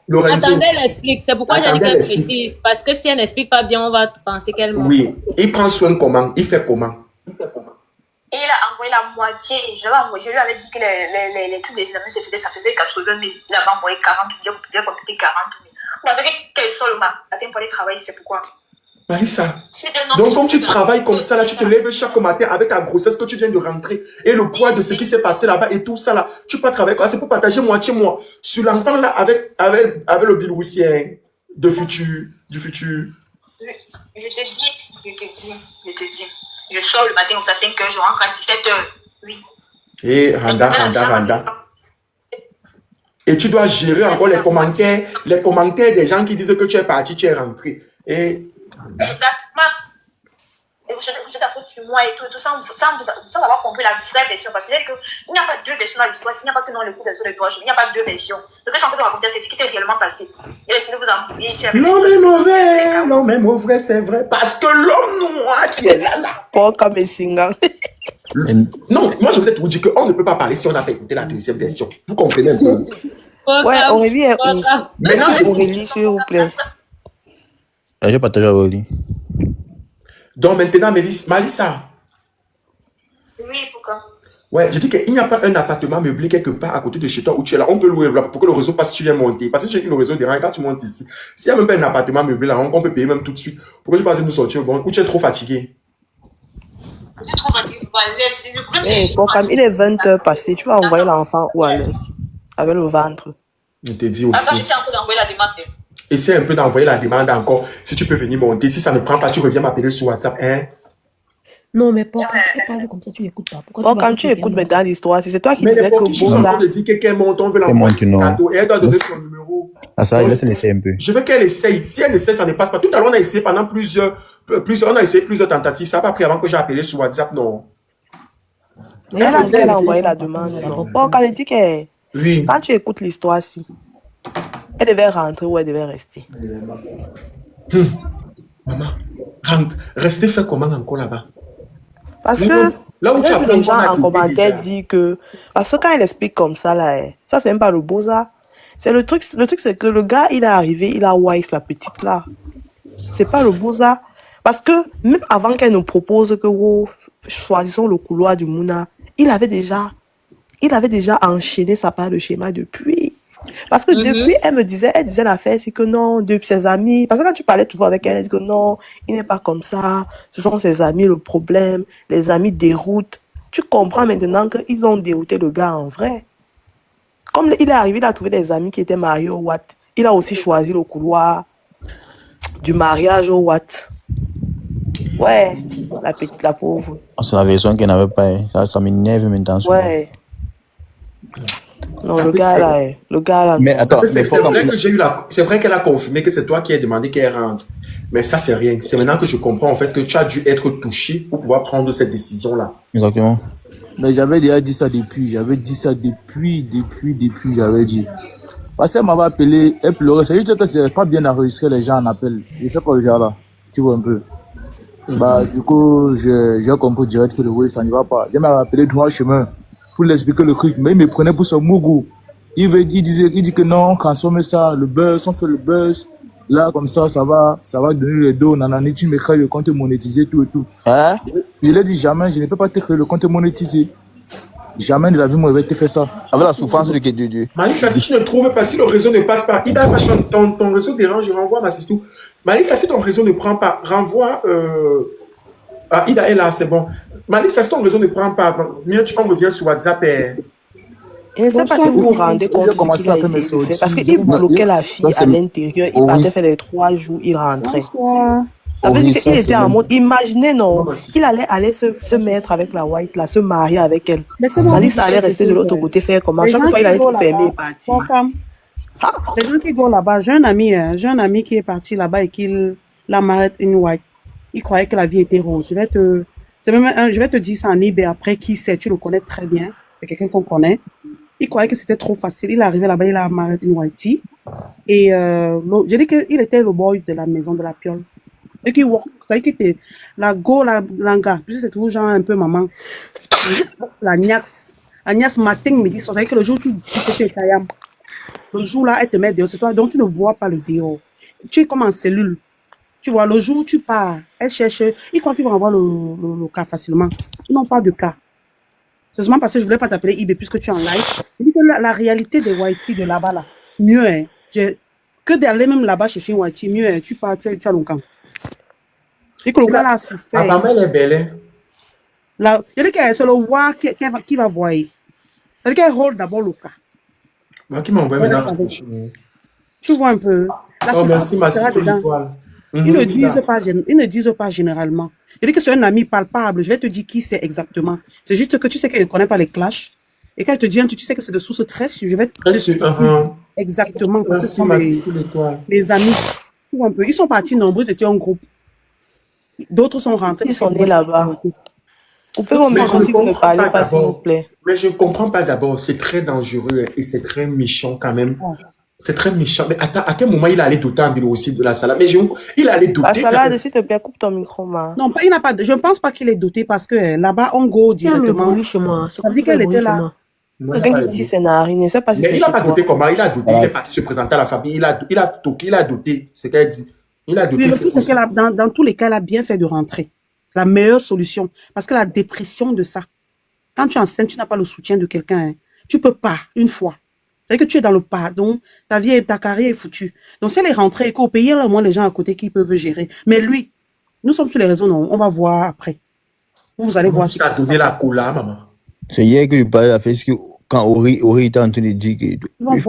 Lorenzo, Attendez, elle explique. C'est pourquoi j'ai dit attendez, elle qu'elle explique. précise. Parce que si elle n'explique pas bien, on va penser qu'elle ment. Oui, il prend soin comment? Il fait comment? Et il a envoyé la moitié. Je lui avais dit que les trucs des examens, ça faisait 80 000. Il avait envoyé 40 000. Il a complété 40 000. Vous pensez qu'elle sort le matin pour aller travailler, c'est pourquoi? Marissa, donc comme tu travailles comme ça, là, tu te lèves chaque matin avec ta grossesse que tu viens de rentrer et le poids de ce qui s'est passé là-bas et tout ça là, tu peux travailler quoi? C'est pour partager moitié moi sur l'enfant là avec le biloussien du futur. Je te dis. Je sors le matin comme ça, 5 h, je rentre à 17 h. Oui. Et Randa. Et tu dois gérer encore les commentaires des gens qui disent que tu es parti, tu es rentré. Et exactement. Et vous êtes à faute sur moi et tout ça, sans avoir compris la vraie version. Parce que j'ai dit qu'il n'y a pas deux versions dans l'histoire, il n'y a pas que dans le coup des autres proches, il n'y a pas deux versions. Ce que je suis en train de raconter, c'est ce qui s'est réellement passé. Et essayez de vous embrouiller ici. l'homme est mauvais, c'est vrai. Parce que l'homme noir qui est là. Pas comme un single. Non, moi je vous ai tout dit qu'on ne peut pas parler si on n'a pas écouté la deuxième version. Vous comprenez un peu? Ouais, Aurélie est où? Maintenant, Aurélie, s'il vous plaît. Je partage Aurélie. Donc maintenant, Malissa. Oui, pourquoi? Ouais, je dis qu'il n'y a pas un appartement meublé quelque part à côté de chez toi où tu es là. On peut louer là pour que le réseau passe si tu viens monter. Parce que j'ai dit que le réseau dérange quand tu montes ici. S'il n'y a même pas un appartement meublé là, on peut payer même tout de suite. Pourquoi tu parles de nous sortir bon, ou tu es trop fatigué? Je suis trop fatiguée. Il est 20 h passées. Tu vas envoyer l'enfant où à l'aise? Avec le ventre. Je te dis aussi. Attends, je suis en train d'envoyer la demande. Essaie un peu d'envoyer la demande encore. Si tu peux venir monter. Si ça ne prend pas, tu reviens m'appeler sur WhatsApp. Hein? Non, mais pourquoi tu parles comme ça, tu n'écoutes pas? Bon, quand tu écoutes maintenant l'histoire, c'est toi qui Mais disais que je suis en train de dire que quelqu'un monte, on veut l'envoyer un cadeau et elle doit donner son numéro. Ah ça, laisse-le essayer un peu. Je veux qu'elle essaye. Si elle essaie, ça ne passe pas. Tout à l'heure, on a essayé pendant on a essayé plusieurs tentatives. Ça n'a pas pris avant que j'ai appelé sur WhatsApp, non. Elle a dit qu'elle a envoyé la demande. Bon, quand elle dit que Oui. quand tu écoutes l'histoire, si elle devait rentrer ou elle devait rester. Maman, rentre. Restez faire comment encore là-bas? Parce Oui, que non. Là où tu apprends les gens comment en commentaire déjà. disent que parce que quand elle explique comme ça là, ça c'est même pas le beau-ça. C'est le truc c'est que le gars il est arrivé, il a wise la petite là. C'est pas le beau-ça. Parce que même avant qu'elle nous propose que choisissons le couloir du Mouna, il avait déjà enchaîné sa part de schéma depuis. Parce que depuis, elle disait l'affaire, c'est que non, depuis ses amis, parce que quand tu parlais toujours avec elle, elle dit que non, il n'est pas comme ça, ce sont ses amis le problème, les amis déroutent. Tu comprends maintenant qu'ils ont dérouté le gars en vrai. Comme il est arrivé, il a trouvé des amis qui étaient mariés au Watt. Il a aussi choisi le couloir du mariage au Watt. Ouais, la petite, la pauvre. C'est la version qu'elle n'avait pas. Ça m'énerve maintenant. Ouais. Non, le gars là. Mais attends, C'est vrai que c'est vrai qu'elle a confirmé que c'est toi qui as demandé qu'elle rentre. Mais ça, c'est rien. C'est maintenant que je comprends en fait que tu as dû être touché pour pouvoir prendre cette décision-là. Exactement. Mais j'avais déjà dit ça depuis. J'avais dit. Parce qu'elle m'avait appelé, elle pleurait. C'est juste que c'est pas bien enregistré les gens en appel. Je sais pas le genre là. Tu vois un peu. Du coup, j'ai compris direct que le oui, ça n'y va pas. Elle m'a appelé droit chemin pour lui expliquer le truc. Mais il me prenait pour son mougou. Il dit que non, quand on met ça, le buzz, on fait le buzz. Là, comme ça va donner le dos. Nanani, tu me crées le compte monétisé, tout et tout. Hein? Je lui ai dit jamais, je ne peux pas te créer le compte monétisé. Jamais de la vie, moi, je vais te faire ça. Avec la souffrance de Dieu. Malissa, si tu ne trouves pas, si le réseau ne passe pas, Ida Fashion, ton réseau dérange, je renvoie ma sister. Malissa, si ton réseau ne prend pas, renvoie. Ida est là, c'est bon. Malissa, si ton réseau ne prend pas, mieux on revient sur WhatsApp. Je ne sais pas si vous vous rendez compte de ce qu'il a essayé de faire. Parce qu'il bloquait la fille à l'intérieur, il partait faire les 3 jours, il rentrait. Ça veut dire qu'il était en mode, imaginez non, il allait se mettre avec la white, là, se marier avec elle. Malice allait rester de l'autre côté, faire comment? Chaque fois, il allait tout fermer et partir. Les gens qui vont là-bas, j'ai un ami qui est parti là-bas et qu'il la marié une white. Il croyait que la vie était rose. Je vais te dire ça en eBay après, qui sait, tu le connais très bien. C'est quelqu'un qu'on connaît. Il croyait que c'était trop facile. Il est arrivé là-bas, il a marié une white. Et j'ai dit qu'il était le boy de la maison de la piole. Et qui work, ça veut dire que la langa, puis c'est toujours genre un peu maman. La niax matin, midi, ça veut dire que le jour où tu es Kayam. Le jour là, elle te met dehors, c'est toi. Donc, tu ne vois pas le dehors. Tu es comme en cellule. Tu vois, le jour où tu pars, elle cherche. Ils croient qu'ils vont avoir le cas facilement. Ils n'ont pas de cas. C'est seulement parce que je voulais pas t'appeler IB puisque tu es en live. Je dis que la réalité des Whitey de là-bas, là, mieux, hein. Que d'aller même là-bas chercher un Whitey, mieux, hein. Tu pars, tu as le camp. Et que le gars là a souffert. Apparemment, elle est belle. Hein. Là, il y a que c'est le voir qui va voir. C'est-à-dire qu'elle rôle d'abord le cas. Moi qui m'envoie Ouais, maintenant. reste avec. Tu vois un peu. La Oh, souffrance merci, ma sera sister dedans. l'étoile. Ils ne disent pas généralement. Je dis que c'est un ami palpable. Je vais te dire qui c'est exactement. C'est juste que tu sais qu'elle ne connaît pas les clashs. Et quand elle te dit, tu sais que c'est de sous ce stress, je vais te Très sûr. exactement. Parce que ce Merci, sont ma sister l'étoile. les amis. Tu vois un peu. Ils sont partis nombreux, ils étaient en groupe. D'autres sont rentrés. Ils sont nés là-bas. Vous pouvez vous Mais mettre je si vous ne comprends parlez pas pas, s'il vous d'abord. plaît. Mais je ne comprends pas d'abord. C'est très dangereux hein, et c'est très méchant quand même. Ouais. C'est très méchant. Mais attends, à quel moment il allait doter en bilo aussi de la salade? Mais il allait La doter quand salade, même. s'il te plaît, coupe ton micro, ma. Non, il n'a pas. Je ne pense pas qu'il est doté parce que là-bas, on go Il y a le directement. bruit chez moi. C'est Ça quoi veut dire qui fait le qu'elle bruit était chez là. moi? Non, il n'y a Quelqu'un pas qui de dit bruit. c'est narine, je ne sais pas si Mais c'est il n'a chez pas toi. doté comment? Il a doté. Il Voilà. est parti se présenter à la famille. Il a toqué, il a doté. C'est qu'elle dit. Il a Oui, doté, le c'est tout, c'est possible. qu'elle a, dans tous les cas, elle a bien fait de rentrer. La meilleure solution. Parce que la dépression de ça, quand tu es enceinte, tu n'as pas le soutien de quelqu'un. Hein. Tu peux pas, une fois. C'est-à-dire que tu es dans le pas. Donc, ta carrière est foutue. Donc, si elle est rentrée et qu'au pays, il y a au moins les gens à côté qui peuvent gérer. Mais lui, nous sommes sur les réseaux, non. On va voir après. Vous allez voir. Tu as donné la cola, maman. C'est hier que je parlais à fait quand Ori était en train de dire que.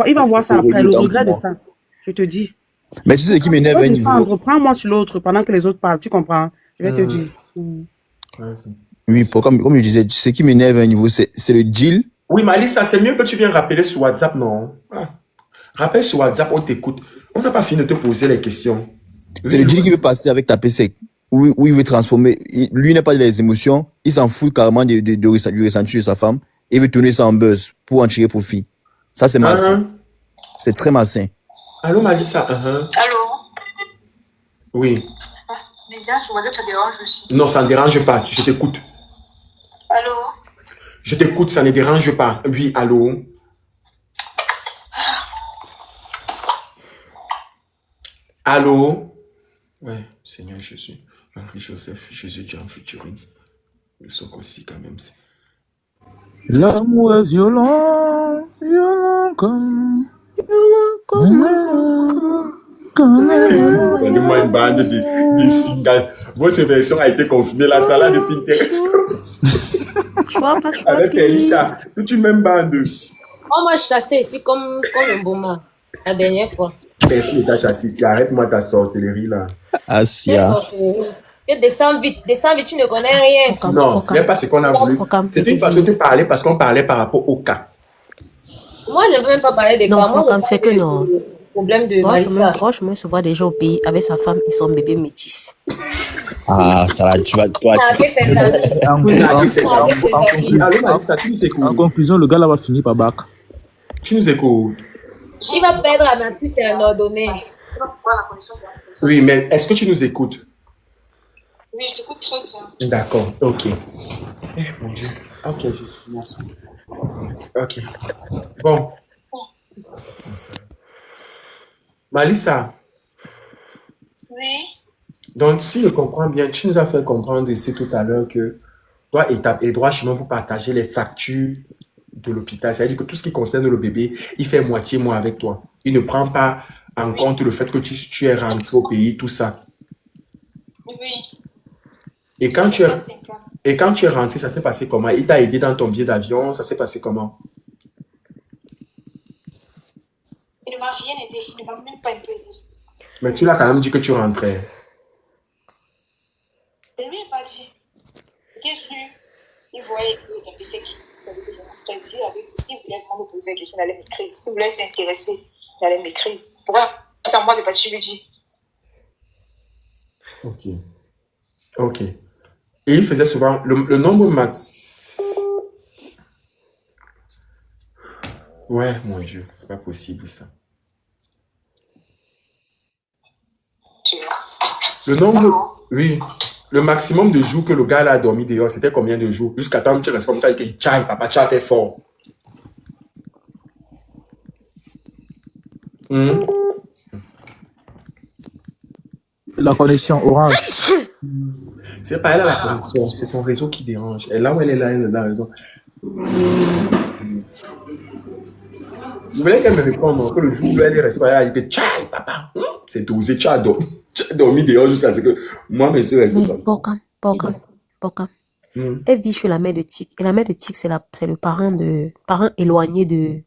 Il va voir ça après. Le Autant regret de pour moi. ça. Je te dis. Mais tu sais ce qui m'énerve à un niveau. Descendre, prends-moi sur l'autre pendant que les autres parlent. Tu comprends? Je vais te dire. Oui, comme je disais, ce qui m'énerve à un niveau, c'est le deal. Oui, Malissa, c'est mieux que tu viennes rappeler sur WhatsApp, non? Ah. Rappelle sur WhatsApp, on t'écoute. On n'a pas fini de te poser les questions. C'est le deal qui veut passer avec ta PC. Où il veut transformer. Lui n'a pas les émotions. Il s'en fout carrément du ressenti de sa femme. Il veut tourner ça en buzz pour en tirer profit. Ça, c'est malsain. C'est très malsain. Allô, Malissa? Allô? Oui. Mais bien, sur WhatsApp, ça dérange aussi. Non, ça ne dérange pas. Je t'écoute. Allô? Je t'écoute, ça ne dérange pas. Oui, allô? Allô? Ouais, Seigneur Jésus. Marie-Joseph, Jésus, Dieu en futurine. Le soc aussi, quand même. L'amour est violent, violent comme. Donnez-moi une bande de singles. Votre version a été confirmée, la salade de Pinterest. Avec Elisa, toute une même bande. Oh, moi, je chassais ici comme un moment, la dernière fois. Qu'est-ce que t'as chassé ici? Arrête-moi ta sorcellerie là. Asia. Et descends vite, tu ne connais rien. Non, ce n'est pas ce qu'on a voulu. C'est une façon de parler parce qu'on parlait par rapport au cas. Moi, je ne veux même pas parler des cas. Non, Moi, comme c'est que non. Problème de Malissa. Franchement, il se voit des gens au pays avec sa femme et son bébé métis. Ah, ça va, tu vas. En conclusion, le gars là va finir par bac. Tu nous écoutes? Il va perdre à Nancy, c'est un ordonné. Oui, mais est-ce que tu nous écoutes? Oui, je t'écoute très bien. D'accord, ok. Eh, mon Dieu. Ok, je suis merci. Ok. Bon. Malissa, Oui. donc si je comprends bien, tu nous as fait comprendre ici tout à l'heure que toi et droit chemin, vous partagez les factures de l'hôpital. C'est-à-dire que tout ce qui concerne le bébé, il fait moitié moi avec toi. Il ne prend pas en compte le fait que tu es rentré au pays, tout ça. Oui. Et quand tu es rentré, ça s'est passé comment? Il t'a aidé dans ton billet d'avion, ça s'est passé comment? Il ne m'a rien aidé. Il ne m'a même pas un peu aidé. Mais tu l'as quand même dit que tu rentrais. Je lui ai pas dit. Bien sûr, il voyait que j'avais ce qui avait que je rentrais ici. S'il voulait vraiment me poser des questions, il allait m'écrire. S'il voulait s'intéresser, il allait m'écrire. Pourquoi? C'est à moi de partir lui dire. Ok. Ok. Et il faisait souvent le nombre max. Ouais, mon Dieu, c'est pas possible ça. Tu vois. Le nombre, oui. Le maximum de jours que le gars là a dormi dehors, c'était combien de jours? Jusqu'à temps que tu restes comme ça et que tchai, papa, tu as fait fort. Hum. La connexion Orange. C'est pas elle a la connexion, c'est ton réseau qui dérange. Et là où elle est là, elle a raison. Je voulais qu'elle me réponde que le jour où elle est restée, elle a dit que tchai, papa, c'est dosé, tu as dormi dehors jusqu'à ce que moi, mes soeurs restent Mais comme Bokam. Hum. Elle vit chez la mère de Tic. Et la mère de Tic, c'est le parent éloigné de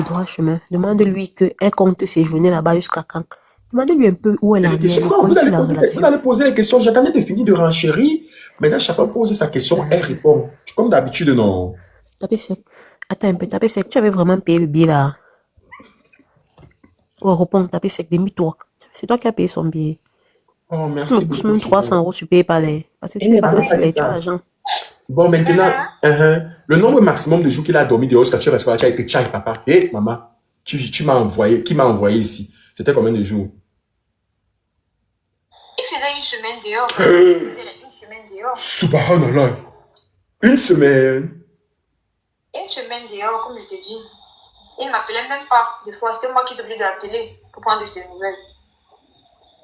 droit chemin. Demande-lui qu'elle compte séjourner là-bas jusqu'à quand. Demande-lui un peu où elle en Les est. questions, Le non, point vous sur allez, la poser, vous relation. allez poser les questions. J'attendais de finir de renchérir. Maintenant, chacun pose sa question, elle répond. Comme d'habitude, non. Tapez sec. Attends un peu, tapez sec. Tu avais vraiment payé le billet là. Oh, réponds, tapez sec, démie-toi. C'est toi qui as payé son billet. Oh, Tu merci me pousses beaucoup. même 300 €, tu payes pas les. Parce que tu n'es pas facile, tu as l'argent. Bon, maintenant, le nombre maximum de jours qu'il a dormi dehors, quand tu restes là, tu as été tchai, papa. Hé, maman, tu m'as envoyé, qui m'a envoyé ici? C'était combien de jours? Il faisait une semaine dehors. Il faisait une semaine dehors. Subhanallah. Une semaine. Une semaine dehors, comme je te dis. Il ne m'appelait même pas. Des fois, c'était moi qui devais de la télé pour prendre de ses nouvelles.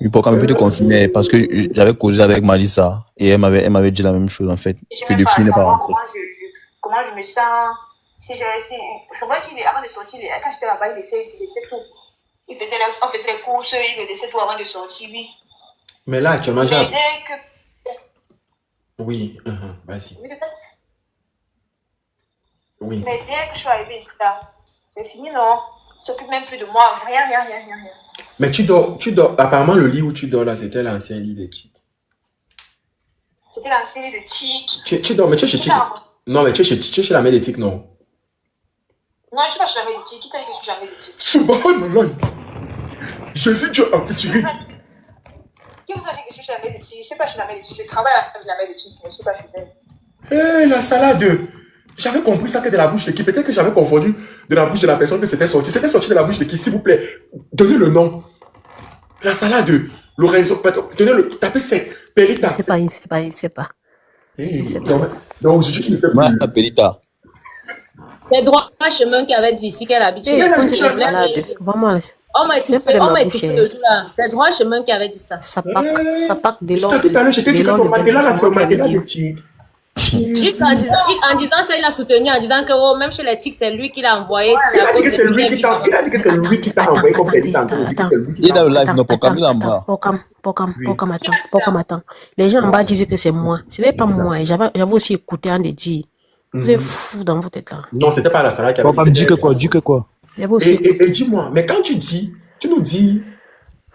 Oui, pour qu'on peut te confirmer, parce que j'avais causé avec Malissa et elle m'avait dit la même chose en fait. Je Que n'ai même depuis, pas il n'est à pas savoir rentré. comment je me sens. C'est vrai qu'avant de sortir, quand j'étais là-bas, il laissait tout. On faisait les courses, il me laissait tout avant de sortir, oui. Mais là, actuellement, Mais j'ai. dès que. Oui, vas-y. Oui. Mais dès que je suis arrivée ici, là, c'est fini, non? Il s'occupe même plus de moi. Rien. Mais tu dors. Apparemment, le lit où tu dors là, c'était l'ancien lit de Tic. C'était l'ancien lit de Tic. Tu dors, mais tu es chez Tic. Non, mais tu es chez la mère de Tic, non? Non, je ne suis pas chez la mère de Tic. Qui t'a dit que je suis chez la mère de Tic? Subhanallah. Jésus, Dieu a futuré. Qui vous a dit que je suis chez la mère de Tic? Je ne suis pas chez la mère de Tic. Je travaille avec la mère de Tic, mais je ne suis pas chez elle. Hé, la salade. J'avais compris ça que de la bouche de qui? Peut-être que j'avais confondu de la bouche de la personne que c'était sorti. C'était sorti de la bouche de qui? S'il vous plaît, donnez le nom. La salade. Lorenzo. Tapez sec. Perita. Il sait pas. Hey, donc, je dis qu'il ne sait plus. Ouais, Perita. C'est droit chemin qui avait dit ici qu'elle habite chez Eh, elle. quand tu es salade, vraiment, On m'a étouffé le jour là. C'est droit chemin qui avait dit ça. ça pack de Tout à l'heure, j'étais dit que ton matelas là, c'est le matelas de Tic. Juste en disant ça, il a soutenu en disant que oh, même chez les tics, c'est lui qui l'a envoyé. Il a dit que c'est lui qui t'a envoyé comme Perita. Il est dans le live, non, pour Camille en bas. Pokam, attends. Les gens en bas disent que c'est moi. Ce n'est pas moi. Et j'avais aussi écouté un des dire. Vous êtes fous dans votre tête là. Non, c'était pas la salade qui avait Pokam, dis que quoi. Et dis-moi, mais quand tu nous dis,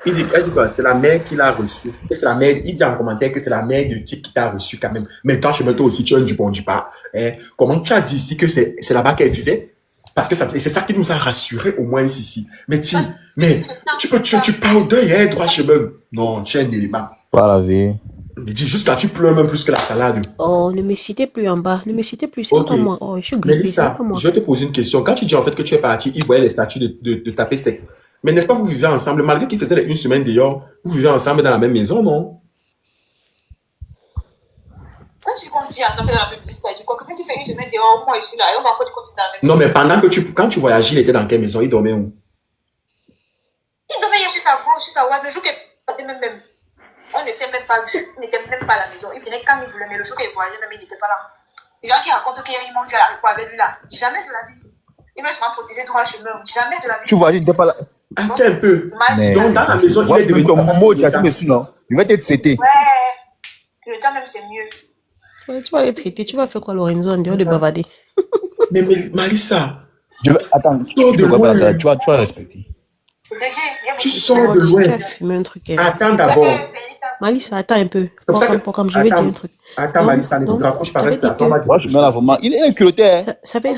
elle dit quoi? C'est la mère qui l'a reçu. Et c'est la mère, il dit en commentaire que c'est la mère de Tic qui t'a reçu quand même. Mais quand je me toi aussi, tu es un Dupont du pas. Comment tu as dit ici que c'est là-bas qu'elle vivait? Parce que c'est ça qui nous a rassurés au moins ici. Mais tu parles d'œil, droit chemin. Non, tu es un élément. Pas la vie. Il dit juste là, tu pleures même plus que la salade. Oh, ne me citez plus en bas. Ne me citez plus. C'est pas moi. Oh, je suis grippée. Mélissa, je vais te poser une question. Quand tu dis en fait que tu es parti, il voyait les statuts de taper sec. Mais n'est-ce pas vous vivez ensemble? Malgré qu'il faisait une semaine dehors, vous vivez ensemble dans la même maison, non? Quand tu vit ensemble dans la même maison, quoi que tu fais une semaine dehors, moi je suis là, et on va encore tu continues dans la même maison. Non, mais pendant que quand tu voyageais, il était dans quelle maison? Il dormait où? Il dormait hier sur sa gauche, sur sa droite, le jour qu'il partait même. On ne sait même pas, il n'était même pas à la maison. Il venait quand il voulait, mais le jour qu'il voyageait, même il n'était pas là. Les gens qui racontent qu'il mange à la repas avec lui là, jamais de la vie. Il veut seulement protéger droit chemin, jamais de la vie. Tu vois, il n'était pas là. Attends un peu. Mais Donc, dans la maison, moi, il est devenu ton mot, tu as tout dessus, non? Il va t'être cité. Ouais, le temps même c'est mieux. Tu vas les traiter. Tu vas faire quoi, Lorenzo, en dehors de bavader? Mais Malissa, Attends, tu de ne vois pas la loin. salade. Tu vas respecter. Tu sors de Tu loin. as fumé un truc. Attends d'abord. Malissa, attends un peu. Comme ça que- Pokam, je vais dire un truc. Attends, Donc- Malissa, ne te donc, raccroche pas, ça veut reste dire là. que- On va dire Moi, je suis mal à vraiment. Il est culotté, hein. Ça veut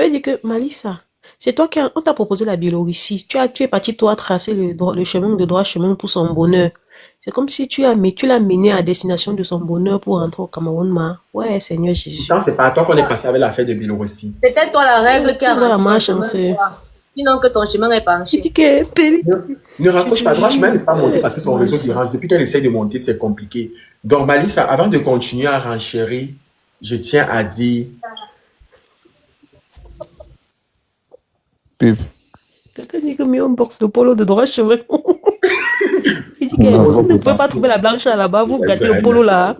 dire que Malissa, c'est toi on t'a proposé la Biélorussie. Tu es parti toi tracer le chemin de droit chemin pour son bonheur. C'est comme si tu l'as mené à destination de son bonheur pour rentrer au Cameroun, ma. Ouais, Seigneur Jésus. Non, c'est pas à toi qu'on est passé avec la fête de Biélorussie. C'était toi la règle qui a Voilà, rendu ma son chemin, chance. toi. Sinon que son chemin est Tu penché. dis que Ne raccroche pas. Droit chemin n'est pas monté parce que son réseau dérange. Depuis qu'elle essaye de monter, c'est compliqué. Donc, Malissa, avant de continuer à renchérir, je tiens à dire, Pub. Quelqu'un dit que mieux on boxe le polo de droit chemin. Il dit que Non, vous c'est ne pas pouvez pas possible. trouver la blanche là-bas, vous gâtez le polo là.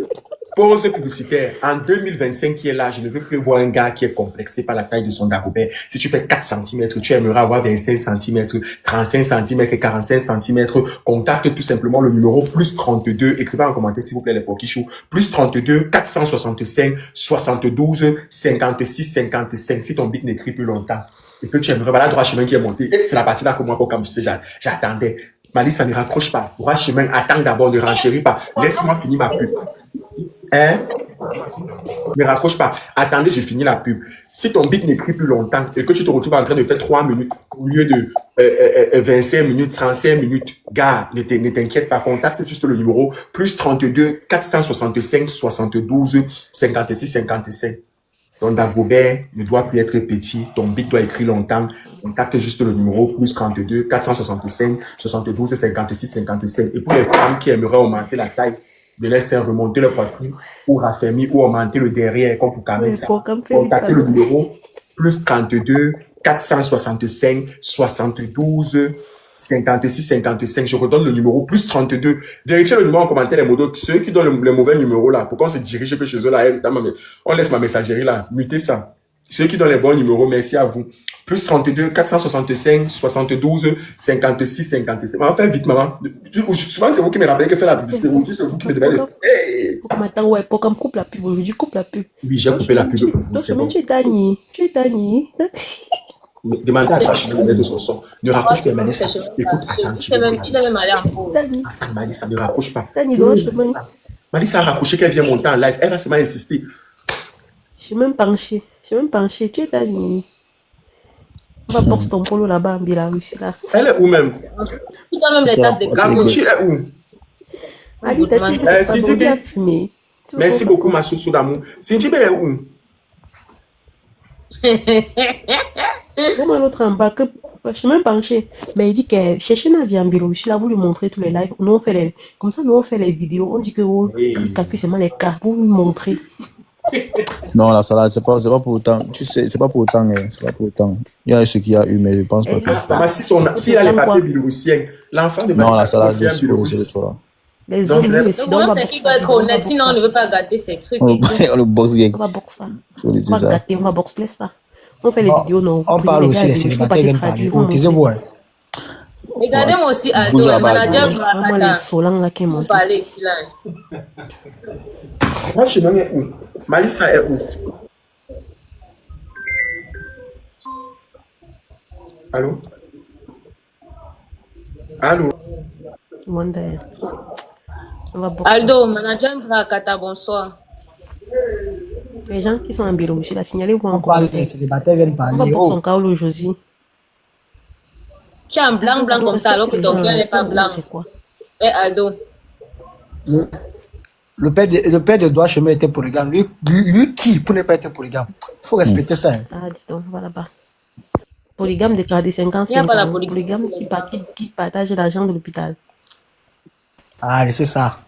Pause publicitaire. En 2025 qui est là, je ne veux plus voir un gars qui est complexé par la taille de son dagobert. Si tu fais 4 cm, tu aimerais avoir 25 cm, 35 cm et 45 cm. Contacte tout simplement le numéro plus 32. Écrivez en commentaire s'il vous plaît les pokichou. Plus 32 465 72 56 55. Si ton bit n'écrit plus longtemps et que tu aimerais, voilà droit chemin qui est monté. Et c'est la partie là que moi, comme tu sais, j'attendais. Malice, ça ne raccroche pas. Droit chemin, attends d'abord, ne renchéris pas. Laisse-moi finir ma pub. Hein? Ne raccroche pas. Attendez, j'ai fini la pub. Si ton bit n'écrit plus longtemps et que tu te retrouves en train de faire 3 minutes au lieu de 25 minutes, 35 minutes, gars, ne t'inquiète pas. Contacte juste le numéro plus 32 465 72 56 55. Ton Dagobert ne doit plus être petit. Ton bit doit écrire longtemps. Contacte juste le numéro plus 32 465 72 56 55. Et pour les femmes qui aimeraient augmenter la taille de leur sein, remonter le poitrine ou raffermir ou augmenter le derrière, comme pour Carmen, ça. Contactez le numéro plus 32 465 72 56 55. Je redonne le numéro plus 32. Vérifiez le numéro en commentaire les modos. Ceux qui donnent le mauvais numéro là, pourquoi on se dirige que chez eux là, on laisse ma messagerie là, mutez ça. Ceux qui donnent les bons numéros, merci à vous. Plus 32 465 72 56 55. Mais enfin, vite, maman. Souvent, c'est vous qui me rappelez que fait la publicité. Aujourd'hui, c'est vous qui me demandez. Hey! Attends, ouais, pour qu'on coupe la pub. Aujourd'hui, coupe la pub. Oui, j'ai coupé la pub pour vous. C'est bon. Tu es Dani. Tu es Dani. Demandez à Rachel de mettre son son. Ne raccroche pas, Malissa. Écoute, attends. Il est même allé en pause. Dani. Attends, Malissa, ne raccroche pas. Dani, droit chemin. Malissa a raccroché qu'elle vient monter en live. Elle va seulement insister. Je suis même penché. Tu es Dani. On va boxer ton polo là-bas en Biélorussie là. Elle est où même? Tu as même les tasses de La Gucci est où? Ali, t'as dit que c'est pas bon à fumer. Merci beaucoup, ma source d'amour. Cindy est où? Vraiment l'autre en bas, que je suis même penché. Mais il dit que chercher Nadia en Biélorussie, là, vous lui montrez tous les lives. Nous, on fait les, comme ça, nous, on fait les vidéos. On dit que vous calculez seulement les cas. Vous lui montrez. Non, la salade, c'est pas pour autant. Tu sais, c'est pas pour autant. C'est pas pour autant. Il y a ce qu'il y a eu, mais je pense pas que. Maman, s'il a les papiers biélorussiens, l'enfant de Non, la salade, c'est c'est pour Les Donc, hommes, le le Le problème, c'est qu'il doit être honnête, sinon on ne veut pas gâter ces trucs. On le boxe gang. On va boxer ça. On dit On va ça. gâter, on va boxer, laisse ça. On fait les vidéos, non. On parle aussi des célibataires viennent parler. Taisez-vous. Regardez-moi aussi Aldo, Bouge le là-bas, manager bouge. Brakata. Vraiment les solans là qui Vous montent. parlez ici là. Moi, je sais même où. Malissa est où? Allô? Allô? Wonder. On va boxer. Aldo, manager Brakata, bonsoir. Les gens qui sont en Biélorussie, là, signalez-vous On encore. parle des célibataires viennent On va parler. boxer Oh, son Kaolo Josie. Tu es en blanc comme ça, alors que ton cœur n'est pas blanc. C'est quoi? Eh Aldo, le père de Doigt Chemin était polygame. Lui qui, pour ne pas être polygame? Il faut respecter ça. Hein. Ah, dis donc, voilà là-bas. Polygame déclaré 50 Il n'y a pas la polygame qui partage l'argent de l'hôpital. Ah, c'est ça.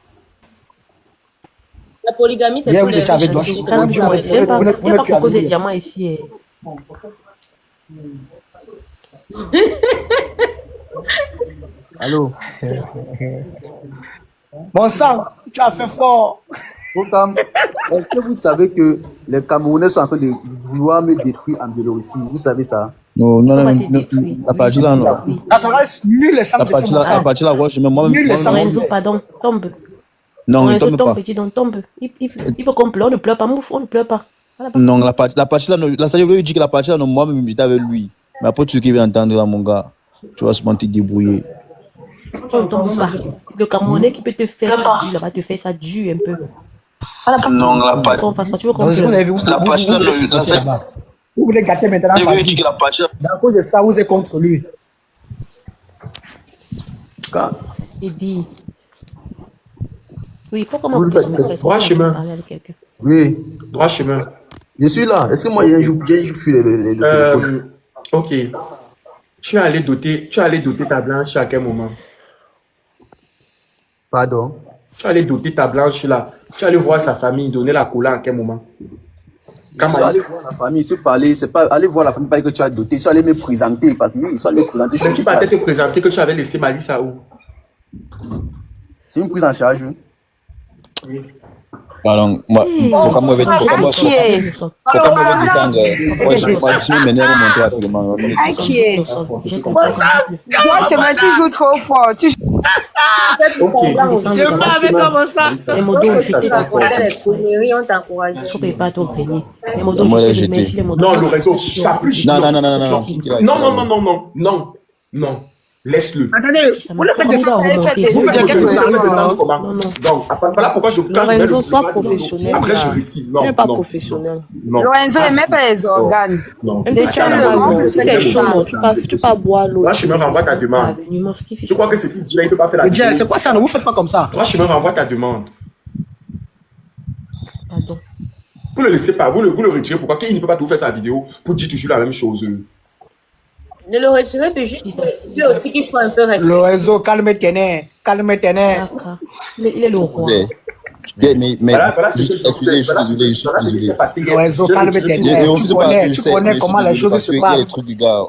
la polygamie, c'est Hier, pour vous les étiez avec riches. Doigt C'est Chemin. comme Vous ça. êtes- Il n'y a pas vous n'êtes pour cause des plus diamants ici. Allô? Bon sang, tu as fait fort. Pourtant, est-ce que vous savez que les Camerounais sont en train de vouloir me détruire en Biélorussie? Vous savez ça? Non, On va non, te détruire. la partie là, non. Oui. Ça reste nul les sangs La de partie là, la Fondation. partie là, ouais, je me moi-même. Nul les sangs. Lorenzo, pardon, tombe. Non, il Lorenzo, tombe pas. tombe, petit don, tombe. Il faut qu'on pleure, on ne pleure pas, mouf, on ne pleure pas. Voilà, Non, la partie là, la salle lui dit que la partie là, non, moi-même, j'étais avec lui. Mais après, tu qui viens entendre là, mon gars, tu vas sûrement te débrouiller. on ne tombe pas. Le Camerounais qui peut te faire ça dur, là-bas, te faire ça dur un peu. Non, la partie. Qu'on fasse ça, tu veux qu'on Donc, vous pleure. avez vu, La partie là, vous voulez gâter maintenant sa lui dit vie. que la partie là. À cause de ça, vous êtes contre lui. Il dit. Oui, pourquoi m'appeler sur le Droit chemin. parler avec quelqu'un. Oui, Droit chemin. je suis là. Est-ce que moi, j'ai un jour fui le téléphone? Ok. Tu es allé doter ta blanche à quel moment? Pardon? Tu es allé doter ta blanche là. Tu es allé voir sa famille, donner la couleur à quel moment? Quand Ils sont allés Malice- voir la famille, ils se parler, c'est pas aller voir la famille, pas que tu as doté, ils sont allés me présenter, parce qu'ils sont allés me présenter. Mais tu partais te présenter que tu avais laissé Malissa où? C'est une prise en charge. Hein. Alors, moi, pourquoi moi, pourquoi moi descendre? Moi, je m'énerve de monter rapidement. Inquiet. Toi, je me dis, tu joues trop fort. Tu joues avec comment ça? Les modos, les conneries, on t'encourage. Tu ne peux pas t'opérer. Les Moi, modos, là, je te j'étais. remercie. Les modos, Non, le réseau, ça plus. Non. Non. Laisse-le. Attendez, vous le faites Comment on doit remonter? Vous faites qu'est-ce que que vous allez vous descendre comment? Non. Donc, voilà pourquoi je quand je mets Lorenzo, le sois débat de professionnel. Après, je là. retire. Tu n'es pas Non. professionnel. Lorenzo n'aimait pas les organes. Non. Laissez-le. C'est chaud, non. Tu peux pas boire l'eau. Toi, je me renvoie ta demande. Tu crois que c'est qu'il dit là, il ne peut pas faire la Dieu, vidéo. c'est quoi ça? Ne vous faites pas comme ça. Toi, je me renvoie ta demande. Pardon. Vous ne le laissez pas, vous le retirez. Pourquoi qu'il ne peut pas tout faire sa vidéo pour dire toujours la même chose? Ne le retirez, puis juste lui aussi qu'il soit un peu respectueux. Lorenzo, calme-toi. D'accord. Il est le roi. Mais, Voilà ce que je excusez, je suis désolé, je suis Voilà ce qui désolé. s'est passé hier. Lorenzo, Je le calme-toi. retire. Mais on Tu sait pas, connais- je tu sais, connais mais je comment suis les désolé choses parce se qu'il y a passent. des trucs du gars.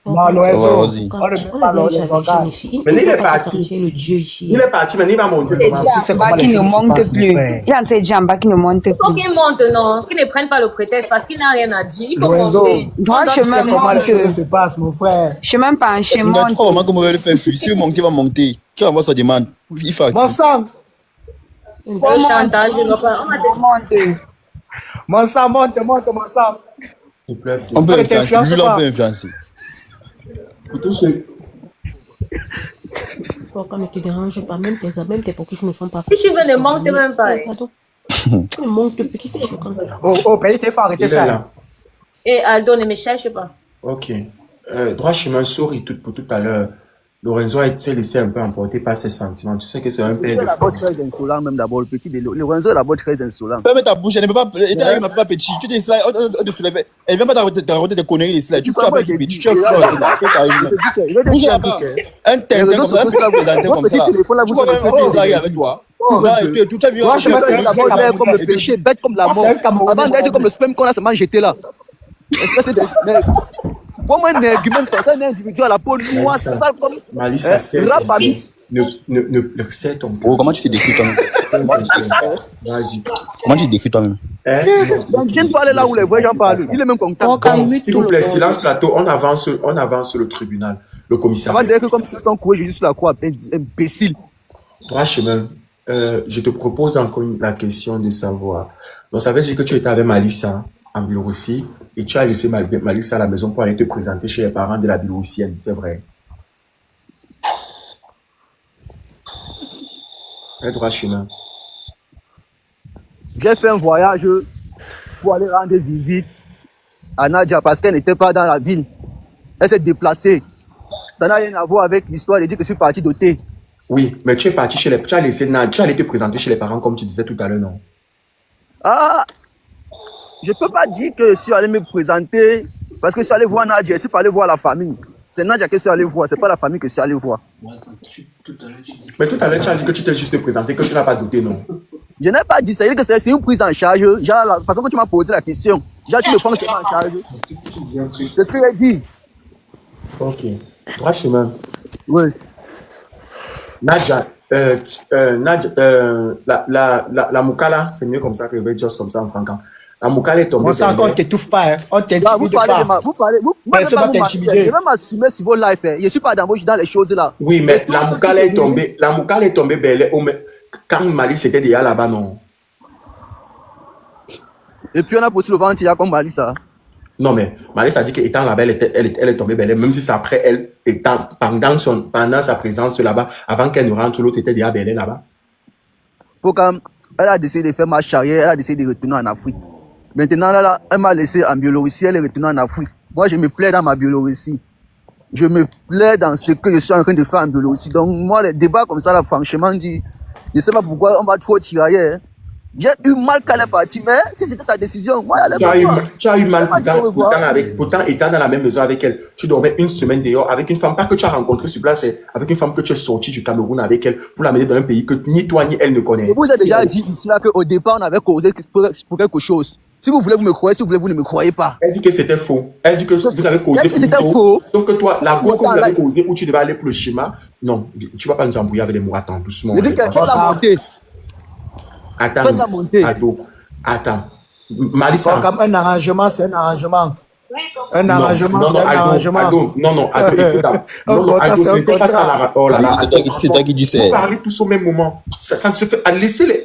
Non, Ça va, Lorenzo, vas-y. on ne peut pas les organes. Mais il est parti. Le Dieu ici. Il est parti, mais il va monter. C'est comment? déjà sais en bas comment qui les ne choses se monte passent, mon plus. frère. Il en sait déjà en bas qui ne monte Il faut plus. qu'il monte, non. Qu'il ne prenne pas le prétexte parce qu'il n'a rien à dire. Il faut Lorenzo, monter. Droit tu sais chemin comment les choses monte. se passent, mon frère. Chemin penché Mais tu monte. crois vraiment qu'on va le faire fuir? Si vous montez, va monter. Qui envoie sa demande? Il faut. Mon sang, Le chantage, je ne vois pas. On va te- Monte. mon sang, monte, mon sang. Il pleut. On peut Mais influencer. t'influences Lui, là, on pas. peut influencer. Pour tous ceux. Pourquoi ne te dérange pas? Même tes pourquoi ne sont pas Si tu veux, ne monte même pas. Pardon. Ne monte plus. Qui fait choquant? Oh, Père, il faut arrêter Il est ça. là. Et Aldo, ne me cherche pas. Ok. Droit chemin, sorry pour tout à l'heure. Lorenzo a été laissé un peu emporter par ses sentiments. Tu sais que c'est un père de D'abord famille. très insolent, même d'abord, le petit de Lorenzo est d'abord très insolent. Ferme ta bouche, elle ne peut pas. Elle ne peut pas petit. Tu dis ça, on te soulève. Elle vient pas t'arrêter des conneries, là. Tu as pas été petit. Tu es fort. Bouge là-bas. Un tintin comme ça, un petit présenté comme ça. Tu crois qu'on va faire ça avec toi? Là, et puis, tu as vu. Moi, je me fais D'abord, bête comme le péché, bête comme la mort. C'est un Camerounais. Avant d'être comme le sperme qu'on a seulement jeté là. Espèce de nègre. Pour moi, un argument comme ça, un individu à la peau noire, sale comme. Malissa, c'est. Rapamiste. Ne serre ton Oh, comment tu te décris toi-même? Vas-y. Comment tu te décris toi-même? Hein? Donc, j'aime pas aller là où les vrais gens parlent. Il est même content. Donc, s'il vous plaît, silence plateau, on avance le tribunal, le commissariat. Avant d'être que comme si ton coué Jésus sur la croix, imbécile. Droit chemin, je te propose encore la question de savoir. Donc, ça veut dire que tu étais avec Malissa en Biélorussie et tu as laissé Malissa à la maison pour aller te présenter chez les parents de la Biélorussienne, c'est vrai? Droit chemin. J'ai fait un voyage pour aller rendre visite à Nadia parce qu'elle n'était pas dans la ville. Elle s'est déplacée. Ça n'a rien à voir avec l'histoire de dire que je suis parti doter. Oui, mais tu es parti chez les... Tu as laissé tu as allé te présenter chez les parents comme tu disais tout à l'heure, non? Ah, je ne peux pas dire que je suis allé me présenter parce que je suis allé voir Nadia, je suis pas allé voir la famille. C'est Nadia que je suis allé voir, c'est pas la famille que je suis allé voir. Mais tout à l'heure, tu as dit que tu t'es juste présenté, que tu n'as pas douté, non? Je n'ai pas dit ça, c'est-à-dire que c'est une prise en charge. Genre, la façon que tu m'as posé la question, genre, tu me prends seulement en charge. C'est ce que j'ai dit. Ok. Droit chemin. Oui. Nadia, la Moukala, c'est mieux comme ça que je vais dire comme ça en francan. La Moukala est tombée. Mon sang, on ne t'étouffe pas, hein. On ne Là, vous t'intimide parlez de pas. vous parlez, Personne va je t'intimider. vais m'assumer sur vos lives. Je ne suis pas dans les choses là. Oui, mais Et la tout ce Moukala qui est se tombée. La Moukala est tombée belle. Quand Mali c'était déjà là-bas, non? Et puis on a poussé le ventre, il y a comme Malissa. Non, mais Malice a dit qu'étant là-bas, elle est tombée belle. Même si c'est après elle, pendant sa présence là-bas, avant qu'elle ne rentre, l'autre était déjà belle là-bas. Pour quand elle a décidé de faire marche arrière, elle a décidé de retourner en Afrique. Maintenant, là, elle m'a laissé en Biélorussie, elle est retournée en Afrique. Moi, je me plais dans ma Biélorussie. Je me plais dans ce que je suis en train de faire en Biélorussie. Donc, moi, les débats comme ça, là, franchement, je ne sais pas pourquoi on va trop tirer. Hein. J'ai eu mal qu'elle est partie, mais si c'était sa décision, moi, elle Tu as eu mal pourtant étant dans la même maison avec elle. Tu dormais une semaine dehors avec une femme, pas que tu as rencontré sur place, avec une femme que tu es sorti du Cameroun avec elle pour l'amener dans un pays que ni toi ni elle ne connaît. Je vous ai déjà dit ici là qu'au départ, on avait causé pour quelque chose. Si vous voulez, vous me croyez. Si vous voulez, vous ne me croyez pas. Elle dit que c'était faux. Elle dit que vous avez causé Elle dit que c'était plus tôt. faux. Sauf que toi, la go que vous Attends, avez là, causé où tu devais aller pour le schéma, non, tu vas pas nous embrouiller avec les mots. Attends, doucement. je dis que faites la Bon, montée. Attends, Faites la montée. Attends. bon, Malissa. comme un arrangement, c'est un arrangement. Oui, bon. Un arrangement, Non, c'est un arrangement. Aldo, non, Aldo, écoute, Un non, contrat, Aldo, c'est ce un n'était pas ça contrat. la. Oh là là, C'est toi qui dis ça. vous parlez tous au même moment. Ça ne se fait.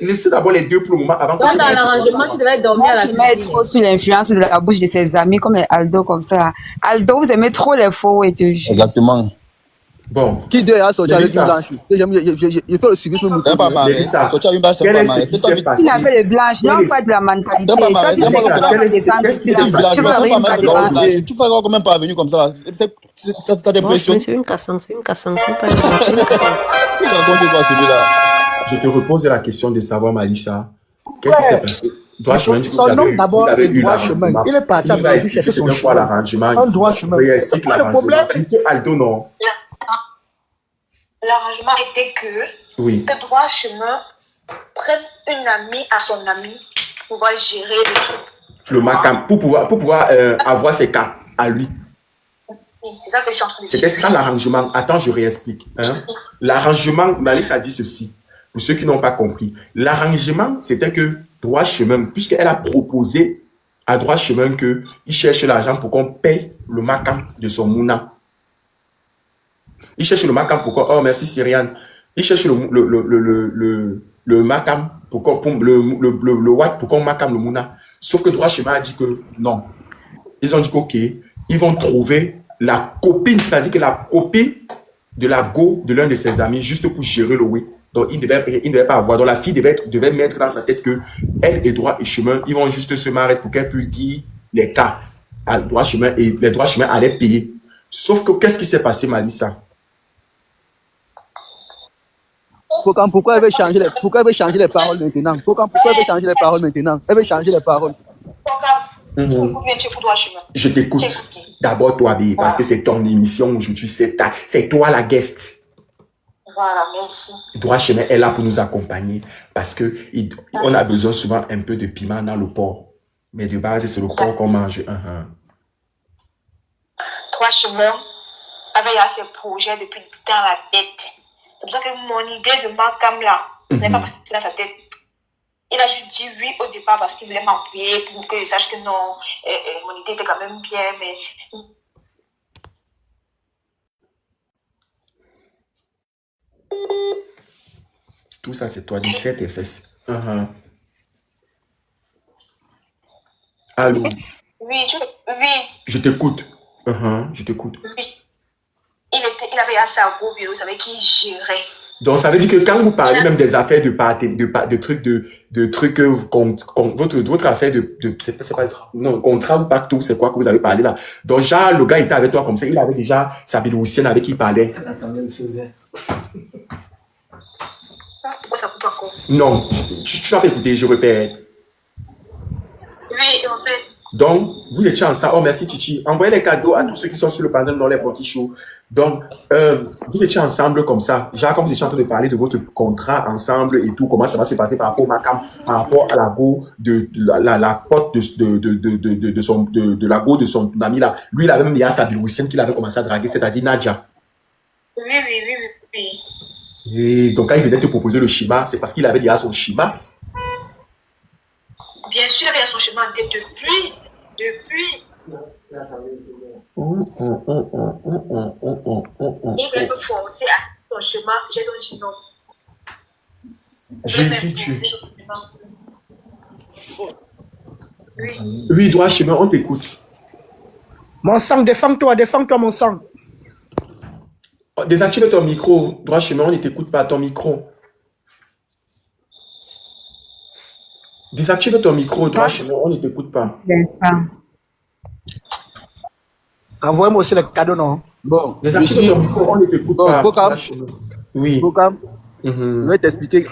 Laissez d'abord les deux pour le moment avant que Donc, dans l'arrangement, tu devais dormir à la Je mets cuisine. trop sous l'influence de la bouche de ses amis comme les Aldo comme ça. Aldo, vous aimez trop les faux et te jure. Exactement. Bon. Qui doit a sorti avec une Mélissa. blanche? Je fais le civisme T'aimes motivé. pas marrer. Mélissa, Quand tu as une bâche, t'aimes quel pas est ce marrer. qui Fais-toi s'est vite. passé? Il n'a fait les blanches, non pas de la mentalité. T'aimes pas marrer. Toi, tu T'aimes sais pas que marrer. tu Qu'est-ce descends qui du s'est village. passé? Tu veux T'aimes une pas blanche. marrer. Tu feras comment parvenir comme ça? Ça t'impressionne. C'est une cassance, c'est pas une blanche, c'est une cassance. Il raconte quoi celui-là? Je te repose la question de savoir, Malissa, qu'est-ce qui s'est passé? Droit chemin, Son nom d'abord est droit chemin. Il est parti à Brésil chercher son chemin. l'arrangement. Un droit chemin. C'est quoi le problème? Aldo, non. L'arrangement était que Oui. le droit chemin prenne une amie à son ami pour pouvoir gérer le truc. Le macam, pour pouvoir avoir ses cas à lui. Oui, c'est ça que je suis en train de dire. C'était ça l'arrangement. Attends, je réexplique. Hein? L'arrangement, Malissa a dit ceci. Pour ceux qui n'ont pas compris. L'arrangement, c'était que droit chemin, puisqu'elle a proposé à droit chemin qu'il cherche l'argent pour qu'on paye le macam de son mouna. Il cherche le macam pour qu'on... Oh, merci Cyriane. Il cherche le macam pour qu'on... Le watt pour qu'on macam le mouna. Sauf que droit chemin a dit que non. Ils ont dit qu'ok, ils vont trouver la copine, c'est-à-dire que la copine de la go de l'un de ses amis, juste pour gérer le oui. Donc, il ne devait pas avoir. Donc, la fille devait mettre dans sa tête que elle et droit et chemin, ils vont juste se marier pour qu'elle puisse dire les cas à droit chemin et les droits chemin allaient payer. Sauf que, qu'est-ce qui s'est passé, Malissa? Pourquoi elle veut changer les paroles maintenant? Pourquoi elle veut changer les paroles maintenant? Elle veut changer les paroles. Tu écoutes bien, tu écoutes droit chemin. Je t'écoute. Tu écoutes. D'abord, toi, B, parce que c'est ton émission aujourd'hui, c'est toi la guest. Voilà, merci. Droit chemin est là pour nous accompagner parce que on a besoin souvent un peu de piment dans le porc. Mais de base, c'est le porc qu'on mange. Droit chemin avait ses projets depuis dans la tête. C'est pour ça que mon idée de Macam là, ce n'est pas passé dans sa tête. Il a juste dit oui au départ parce qu'il voulait m'appuyer pour que je sache que non, mon idée était quand même bien, mais... Tout ça, c'est toi, 17 et fesses. Allô? Oui, Je t'écoute. Je t'écoute. oui. Il avait assez à gros bureau, il savait qui gérait. Donc, ça veut dire que quand vous parlez même des affaires de trucs, votre affaire c'est pas non, contrat ou pacte, c'est quoi que vous avez parlé là. Donc, genre, le gars était avec toi comme ça, il avait déjà sa bénéficienne avec qui il parlait. Pourquoi ça coupe encore? Non, tu n'as pas écouté, je répète. Oui, en fait. Donc, vous étiez ensemble. Oh, merci Titi. Envoyez les cadeaux à tous ceux qui sont sur le panel dans les petits shows. Donc, vous étiez ensemble comme ça. Genre, quand vous étiez en train de parler de votre contrat ensemble et tout, comment ça va se passer par rapport au Macam, par rapport à la go de la pote de la go de son ami là. Lui, il avait même déjà sa bilouissine qu'il avait commencé à draguer, c'est-à-dire Nadia. Oui. Et donc, quand il venait te proposer le schéma, c'est parce qu'il avait déjà son schéma. Bien sûr, il y a son chemin en tête depuis. Il voulait me forcer à son chemin. J'ai donc dit non. Jésus, oui, droit chemin, on t'écoute. Mon sang, défends-toi, mon sang. Désactive ton micro. Droit chemin, on ne t'écoute pas, ton micro. Désactive ton micro, droit chemin, on ne t'écoute pas. Envoie-moi aussi le cadeau, non? Bon. Désactive ton micro, on ne t'écoute pas. Bokam. Oui. Bokam. Je vais t'expliquer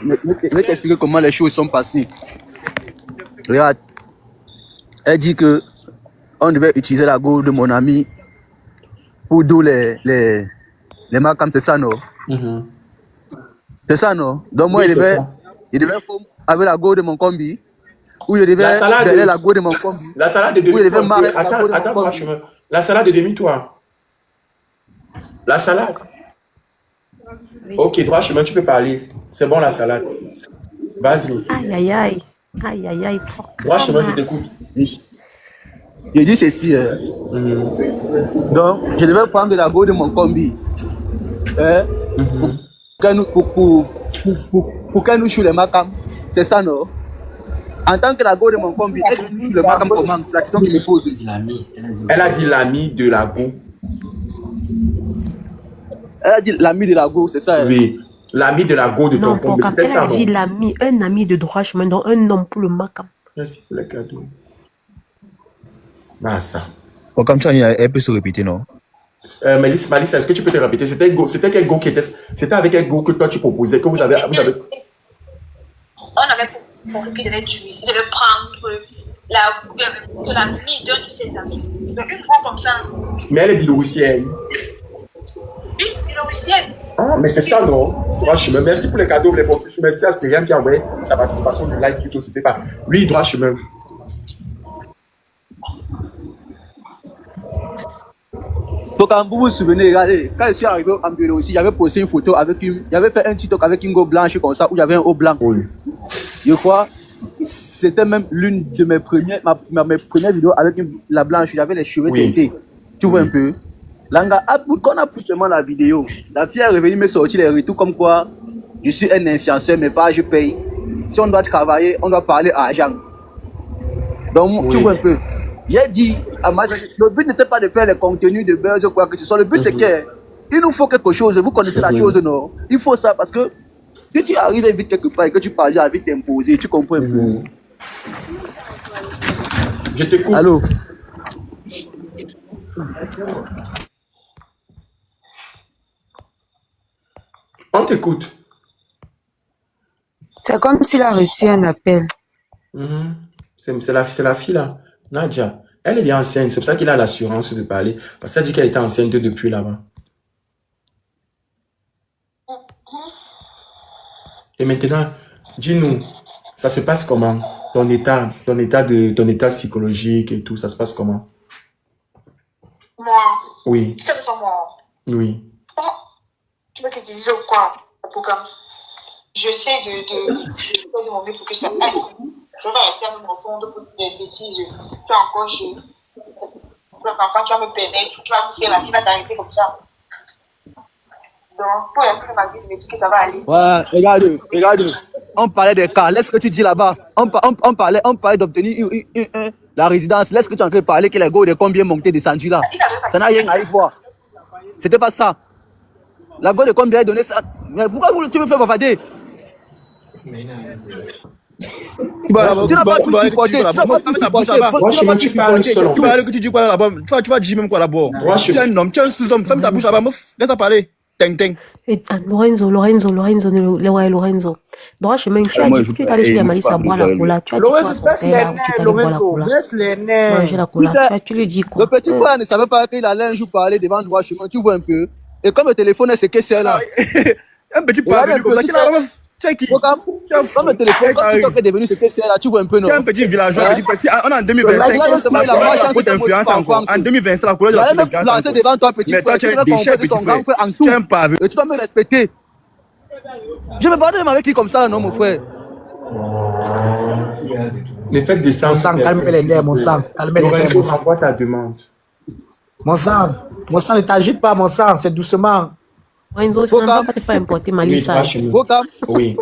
comment les choses sont passées. Regarde. Elle dit que on devait utiliser la go de mon ami pour d'où les Macam, c'est ça, non? C'est ça, non? Donc moi, Oui, il devait avec la go de mon combi où je devais La salade. derrière la go de mon combi. La salade de Où je devais demi-toi. marrer la go de mon Attends, droit combi. chemin. La salade de demi-toi. La salade. Ok, droit chemin, tu peux parler. C'est bon la salade. Vas-y. Aïe, aïe, aïe. Aïe, aïe, aïe. Droit chemin, je Pourquoi? t'écoute. Je dis ceci. Donc, je devais prendre la go de mon combi. Pour qu'elle nous choue les macam. C'est ça, non? En tant que la go de mon combi, elle nous choue les macam comment? C'est la question que je me pose. Elle a dit l'ami de la go. Elle a dit l'ami de la go, c'est ça? Oui. L'ami de la go de ton Non, combi. Pocam, C'était elle ça, a dit non? l'ami, un ami de droit chemin, donc un homme pour le macam. Merci pour le cadeau. Ah, ça. Bon, comme tu as dit, elle peut se répéter, non? Malice, est-ce que tu peux te répéter? C'était quel go qui était. C'était avec quel go que toi tu proposais? Que vous avez. On avait compris qu'il devait tuer, il devait prendre la fille d'un de ses amis. Donc, une go comme ça. Mais elle est biélorussienne. Oui, biélorussienne. Ah, mais c'est ça, non? Droit chemin. Merci pour les cadeaux, les profils. Merci à Cyriane qui a envoyé sa participation du live plutôt. C'était pas. Oui, droit chemin. Donc, quand vous vous souvenez, regardez, quand je suis arrivé en Biélorussie, j'avais posté une photo avec j'avais fait un TikTok avec une go blanche comme ça, où j'avais un haut blanc. Oui. Je crois, c'était même l'une de mes premières, mes premières vidéos avec la blanche, j'avais les cheveux teintés. Tu vois un peu? Là, quand on a pris seulement la vidéo, la fille est revenue me sortir les retours comme quoi je suis un influenceur, mais pas je paye. Si on doit travailler, on doit parler à argent. Donc, tu vois un peu. J'ai dit à ma le but n'était pas de faire les contenus de buzz ou quoi que ce soit. Le but, c'est qu'il nous faut quelque chose. Vous connaissez la chose, non? Il faut ça parce que si tu arrives vite quelque part et que tu parles à vite t'imposer, tu comprends un peu. Je t'écoute. Allô? On t'écoute. C'est comme s'il a reçu un appel. C'est la fille là, Nadia. Elle est bien enceinte, c'est pour ça qu'il a l'assurance de parler. Parce qu'elle dit qu'elle était enceinte depuis là-bas. Et maintenant, dis-nous, ça se passe comment? Ton état psychologique et tout, ça se passe comment? Moi, Oui, tu sais, moi. oui. Tu veux que je te dise quoi? Pourquoi? Je sais de mon mieux pour que ça aille. Je vais rester à me confondre pour des bêtises. Tu es encore chez l'enfant qui va me permettre, qui va me faire, ma vie va s'arrêter comme ça. Donc, pour l'instant de ma vie, je me dis que ça va aller. Ouais, regarde. On parlait des cas. Laisse ce que tu dis là-bas. On parlait d'obtenir la résidence. Laisse ce que tu es en train de parler que les gars de combien monté descendu là. Ça n'a rien à y voir. C'était pas ça. La go de combien a donné ça. Mais pourquoi tu me fais bavarder? Tu n'as pas tout supporté. Tu n'as pas tout supporté. Moi, je tu parles seul en Tu vas fait. que tu dis quoi là-bas? Tu vas dire même quoi d'abord? Moi, Tu es un homme, tu es un sous-homme. Ferme ta bouche là-bas, meuf. Laisse-la parler. Teng. Et Lorenzo, droit chemin, tu as moi, dit je que tu peux- as dit à eh, Malissa pas boire la vous, cola. Tu as dit Lorenzo, quoi à son baisse les père là où tu nerfs, t'allais boire la Lorenzo, cola? baisse les nerfs. Manger la cola. Tu lui dis Le quoi? petit frère ne savait pas qu'il allait un jour parler devant le droit chemin. Tu vois un peu. Et comme le téléphone est ce que c'est là. Un petit Regarde un parvenu peu, comme ça. tu Qui là, sais- meuf? Tu es qui? Comme le téléphone, quand TikTok est devenu ce que c'est là, tu vois un peu, non? Tu es un petit villageois. Ouais. petit petit- On est en 2025. Là, La couleur de la peau t'influence encore. En 2025, la couleur de la J'allais peau me t'influence planter encore. devant toi, petit Mais toi, frère. tu es Tu un veux déchet, comprendre petit ton grand frère. frère en Tu es tout. un parvenu. Et tu dois me respecter. Je me parle même avec qui comme ça, là, non, mon frère? Les fêtes décembre. Mon sang, calme les nerfs, mon sang. Calme les nerfs, Lorenzo, mon sang. envoie ta demande. Mon sang, ne t'agite pas, mon sang, c'est doucement. Lorenzo, ça ne va pas te faire importer Oui, Malissa. droit chemin. Bokam. Oui.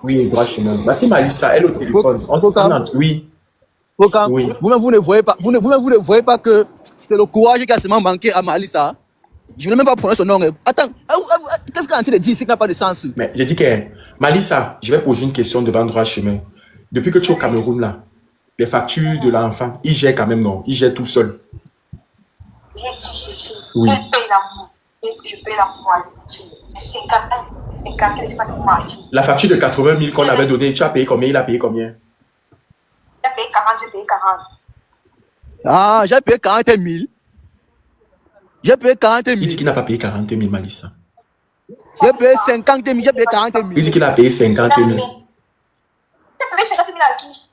Oui, droit chemin. Bah, c'est Malissa, elle au téléphone. Oui. Bokam. Oui. Vous-même, vous ne voyez pas, vous ne voyez pas que c'est le courage qui a seulement manqué à Malissa. Je ne vais même pas prononcer son nom. Attends, qu'est-ce qu'elle est en train de dire? C'est qu'il n'a pas de sens. Mais j'ai dit que, Malissa, je vais poser une question devant droit chemin. Depuis que tu es au Cameroun, là, les factures de l'enfant, il gère quand même, non? Il gère tout seul. J'ai dit ceci. Oui. Elle paye l'amour. Je paye la moitié. C'est 50, c'est pas une moitié. La facture de 80 000 qu'on avait donnée, tu as payé combien? Il a payé combien? Elle paye 40, je paye 40. Ah, j'ai payé 40 000. J'ai payé 40 000. Il dit qu'il n'a pas payé 40 000, Malissa. J'ai payé 50 000. J'ai payé 40 000. Il dit qu'il a payé 50 000. payé 50 000 à qui?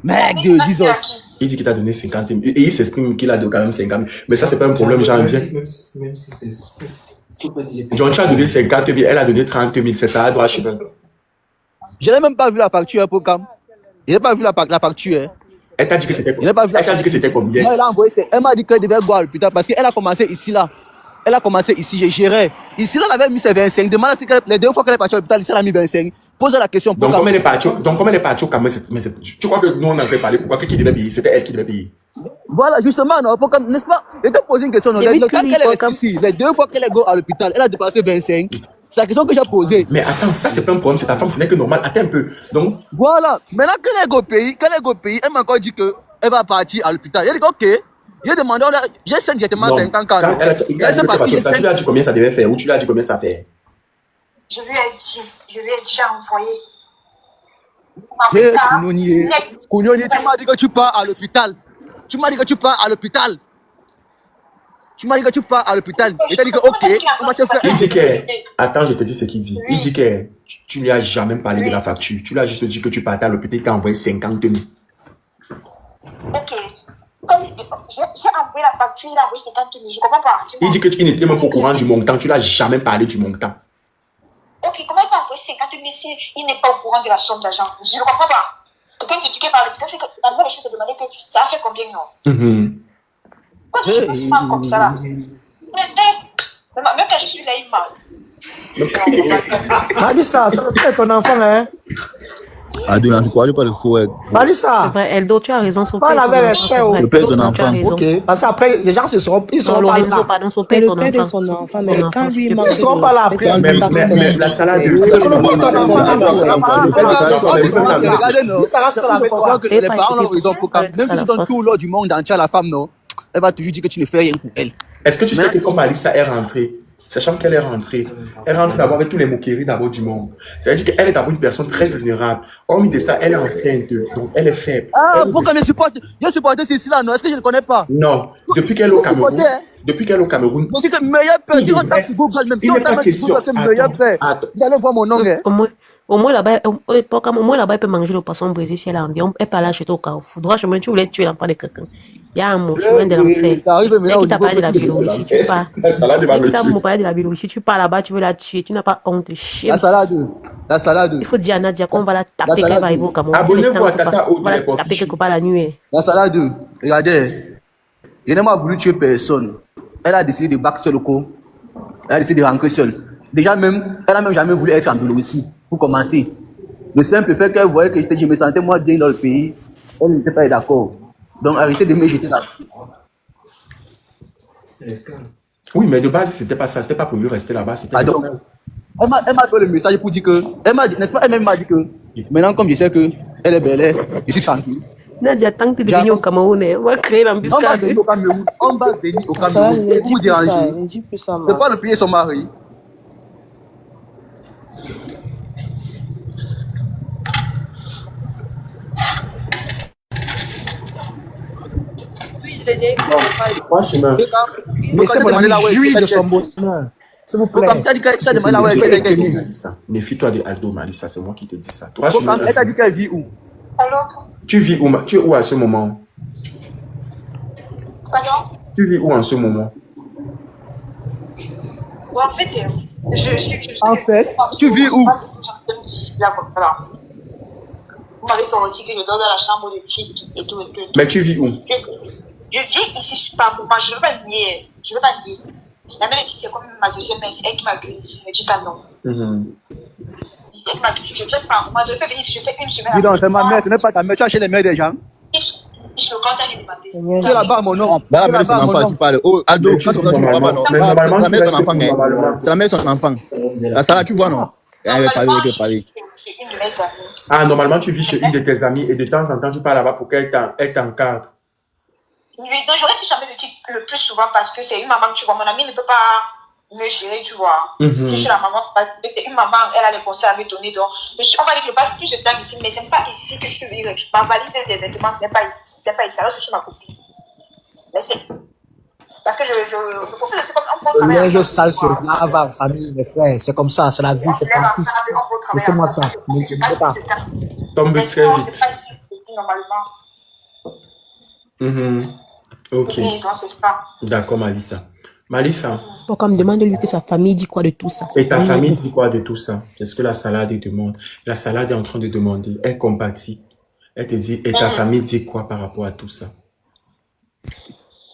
Mec T'as de payé 50 000 à 10 qui? Il dit qu'il t'a donné 50 000. Et il s'exprime qu'il a donné quand même 50 000. Mais ça, c'est pas un problème, j'en viens. Même si c'est. Faut pas dire. John, tu as donné 50 000, elle a donné 30 000. C'est ça, elle doit acheter. Je n'ai même pas vu la facture, Pokam. Je n'ai pas vu la facture. Hein. Elle t'a dit que c'était Je n'ai pas vu la Elle t'a dit que c'était combien? Non, elle a envoyé, elle m'a dit qu'elle devait boire à l'hôpital parce qu'elle a commencé ici, là. Elle a commencé ici, je gérais. Ici, là, elle avait mis ses 25. Demande si les 2 fois qu'elle est partie à l'hôpital, ici, elle a mis 25. Pose la question. Donc, comme elle est partie au Cameroun, tu crois que nous, on en avait parlé? Pourquoi? Qui devait payer? C'était elle qui devait payer. Voilà, justement, non, Pokam, n'est-ce pas? Je te pose une question. Non, le temps qu'elle est ici, les 2 fois qu'elle est à l'hôpital, elle a dépassé 25. C'est la question que j'ai posée. Mais attends, ça, c'est pas un problème. C'est ta femme, ce n'est que normal. Attends un peu. Donc, voilà. Maintenant qu'elle est au pays, elle m'a encore dit qu'elle va partir à l'hôpital. Elle dit ok. J'ai demandé, j'ai 5 directement 50 ans. Quand elle a dit que tu lui as dit combien ça devait faire ou tu lui as dit combien ça fait? Je lui ai dit, j'ai envoyé. Kounioni, tu m'as dit que tu pars à l'hôpital. Tu m'as dit que tu pars à l'hôpital. Et t'as dit que ok, on va te faire. Il dit que, attends, je te dis ce qu'il dit. Il dit que tu ne lui as jamais parlé de la facture. Tu lui as juste dit que tu partais à l'hôpital et qu'il a envoyé 50 000. Ok. Comme j'ai envoyé la facture, il a envoyé 50 000. Je comprends pas. Il dit que tu n'étais même pas au courant du montant. Tu ne lui as jamais parlé du montant. Ok, comment il peut envoyer 50 000 si il n'est pas au courant de la somme d'argent? Je ne comprends pas. Quelqu'un te dit qu'il parle, peut-être que la moindre chose, c'est de demander que ça a fait combien, non? Quand tu me parles comme ça, là. Même quand je suis là, il parle. Malissa, ça c'est ton enfant, hein? Adoulan, tu crois pas le faux. Malissa! C'est vrai, Eldo, tu as raison. Son père, Parle avec respect. Le père de ton enfant. Ok, parce qu'après, les gens ils seront pas là. Pardon, son père, Mais le père de son enfant, mais quand lui manque Ils seront pas là après. Mais la salade de Sarah sera avec toi. Les parents, ils ont Pokam. Même si tu donnes tout l'or du monde entier à la femme, non? Elle va toujours dire que tu ne fais rien pour elle. Est-ce que tu sais que comme Alissa est rentrée, sachant qu'elle est rentrée d'abord avec tous les moqueries d'abord du monde. Ça veut dire qu'elle est d'abord une personne très vulnérable. Hormis de ça, elle est enceinte, donc elle est faible. Ah, pourquoi je supporte Cécile là, non? Est-ce que je ne connais pas? Non, depuis qu'elle est au Cameroun. Depuis qu'elle est au Cameroun. Donc, c'est meilleur père. Si on tape sur Google, même si on tape sur Google, c'est meilleur père. Vous allez voir mon nom, hein. Au moins là-bas, elle peut manger le poisson brésil si elle a envie. Elle peut aller acheter au Carrefour. Droit chemin, tu voulais tuer l'enfant de quelqu'un. Il y a un mot, chemin de l'enfer. C'est qui t'a parlé de la Biélorussie. Tu pars. T'as parlé de la Biélorussie. Tu pars là-bas, tu veux la tuer. Tu n'as pas honte de chier. La salade. Il faut dire à Nadia qu'on va la taper quand elle va arriver au Cameroun. Abonnez-vous à Tata Aude. On va la taper quelque part la nuit. La salade. Regardez. Elle n'a pas voulu tuer personne. Elle a décidé de battre seul au co. Elle a décidé de rentrer seule. Déjà même, elle n'a même jamais voulu être en Biélorussie. Pour commencer. Le simple fait qu'elle voyait que je me sentais moi bien dans le pays, elle n'était pas d'accord. Donc arrêtez de me jeter là. Oui, mais de base, c'était pas ça. C'était pas pour lui rester là-bas. Elle m'a donné le message pour dire que, n'est-ce pas, elle m'a dit que, maintenant comme je sais que elle est belle, je suis tranquille. Nadia, tant que tu es venu au Cameroun, on va créer l'embuscade. On va venir au Cameroun. Pour vous déranger. C'est pas le payer son mari. Mais c'est mon ami, jouis de son bonheur. S'il vous plaît. Méfie-toi de Aldo, Malissa, c'est moi qui te dis ça. Elle t'a dit qu'elle vit où? Tu vis où? Tu es où à ce moment? Pardon? Tu vis où en ce moment? En fait, En fait, tu vis où? Vous m'avez sorti que je dors dans la chambre de type et tout. Mais tu vis où? Je vis ici, par moi, je ne veux pas nier. La mère c'est comme ma deuxième mère, c'est elle qui m'a accueilli ici, je ne dis pas non. C'est elle qui m'a accueilli, je fais par moi, je fais venir, je fais une semaine. Dis donc, c'est ma mère, ce n'est pas ta mère, tu as chez les mères des gens. Je le compte à l'élémentaire. Tu es là-bas, mon nom. Dans la mère de son enfant qui parle. Oh, Aldo, tu ne vois pas, non? C'est la mère de son enfant, c'est la mère de son enfant. La salade, tu vois, non? Elle va parler. Ah, normalement, tu vis chez une de tes amies et de temps en temps, tu pars là-bas pour qu'elle t'encadre. Oui, donc je reste jamais le plus souvent parce que c'est une maman, tu vois. Mon amie ne peut pas me gérer, tu vois. Je suis la maman, une maman, elle a les conseils à me donner. Donc, on va dire que je passe plus de temps ici, mais ce n'est pas ici que je peux vivre. Ma valise des vêtements, ce n'est pas ici. Alors, je suis ma copine. Mais c'est. Parce que je profite aussi comme un bon travail. Le linge sale se lave en famille, mes frères. C'est comme ça, c'est la vie, c'est partout. Laissez-moi ça. Ne me pas. Tombe Mais très sinon, c'est vite. pas ici, normalement. Ok. Oui, donc c'est ça. D'accord, Malissa. Malissa, Pourquoi me demande-lui que sa famille dit quoi de tout ça? Sa et ta famille famille dit dit quoi de tout ça? Qu'est-ce que la salade demande? La salade est en train de demander. Elle compatit. Elle te dit, et ta famille dit quoi par rapport à tout ça?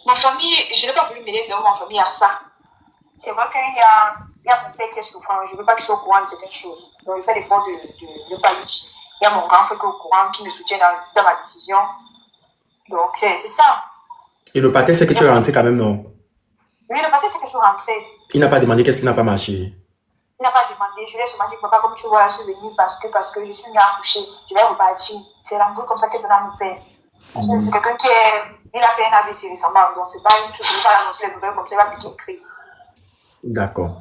Ma famille, je n'ai pas voulu mêler de ma famille à ça. C'est vrai qu'il y a mon père qui est souffrant. Je ne veux pas qu'il soit au courant de certaines choses. Donc, je fais l'effort de ne pas lui dire. Il y a mon grand frère qui est au courant, qui me soutient dans ma décision. Donc, c'est ça. Et le pâté, c'est que tu es rentré quand même, non? Oui, le matin, c'est que je suis rentrée. Il n'a pas demandé qu'est-ce qui n'a pas marché. Il n'a pas demandé. Je lui ai seulement dit, papa, comme tu vois, là, je suis venue parce que je suis venue accoucher. Je vais repartir. C'est l'embrouille comme ça qu'elle donne à mon père. Parce que c'est quelqu'un qui il a fait un AVC récemment. Donc, c'est pas une chose. Je ne vais pas annoncer les nouvelles comme ça, il va piquer une crise. D'accord.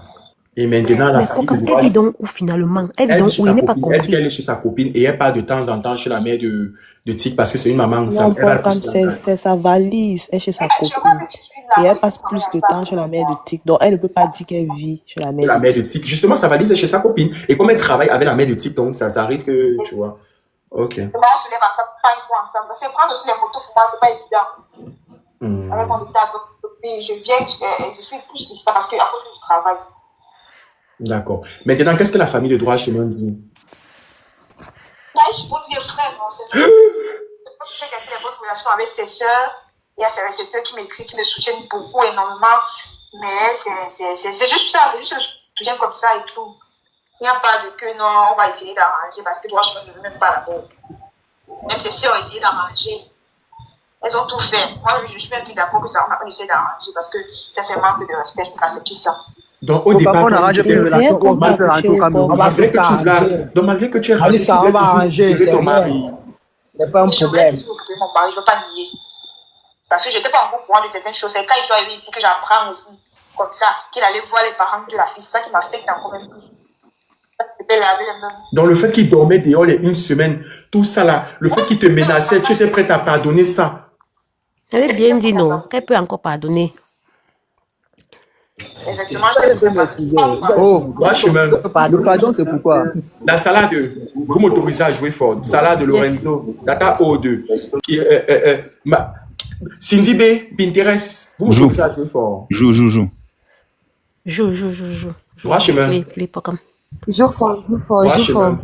Et maintenant, la mais famille pourquoi de elle droit, vit donc où finalement? Elle vit elle donc chez où? sa Il n'est pas copine. Elle dit compris. qu'elle est chez sa copine et elle part de temps en temps chez la mère de Tic parce que c'est une maman. Ça, Non, elle a Paul, plus de temps. c'est sa valise. Elle est chez sa Je vois copine. que je suis Et là. elle passe plus de temps chez la mère de Tic. Donc, elle ne peut pas dire qu'elle vit chez la mère La de mère de Tic. Tic. Justement, sa valise est chez sa copine. Et comme elle travaille avec la mère de Tic, donc ça arrive que, tu vois. Ok. Moi, on se lève ensemble, pas une fois ensemble. Parce que prendre aussi les motos, pour moi, c'est pas évident. Avec mon état de copine, je viens, je suis plus ici parce que à cause du travail. D'accord. Maintenant, qu'est-ce que la famille de droit chemin dit? Là, je supporte les frères, non, c'est vrai. Je sais qu'il y a des bonnes relations avec ses sœurs. Il y a ses sœurs qui m'écrivent, qui me soutiennent beaucoup, énormément. Mais c'est juste ça, c'est juste que je soutiens comme ça et tout. Il n'y a pas de que non, on va essayer d'arranger parce que droit chemin ne veut même pas là-bas. Même ses sœurs ont essayé d'arranger. Elles ont tout fait. Moi, je suis même plus d'accord que ça, on essaie d'arranger parce que ça, c'est un manque de respect. Je peux pas accepter ça. Donc, au départ, on arrange une relation, on va faire un tour quand même. malgré que tu l'as, donc malgré que tu es Allez, ça, on va arranger, c'est ton rien. mari. C'est pas un Je voulais problème. toujours occuper mon mari, je ne veux pas nier. Parce que je n'étais pas encore au courant de certaines choses. C'est quand ils sont arrivés ici que j'apprends aussi, comme ça, qu'il allait voir les parents de la fille. C'est ça qui m'affecte encore même plus. C'était laver les mains. Donc, le fait qu'il dormait dehors les une semaine, tout ça là, le fait qu'il te menaçait, tu étais prête à pardonner ça. Elle est bien dit non, qu'elle peut encore pardonner. Exactement, je ne peux pas. Oh, Droit chemin. le pardon, c'est pourquoi? La salade, vous m'autorisez à jouer fort. Salade de Lorenzo, Data O2. Cindy B, Pinterest, vous m'autorisez à jouer fort. Joue. Joue. Droit chemin. Les pas comme. Joue fort. Droit chemin.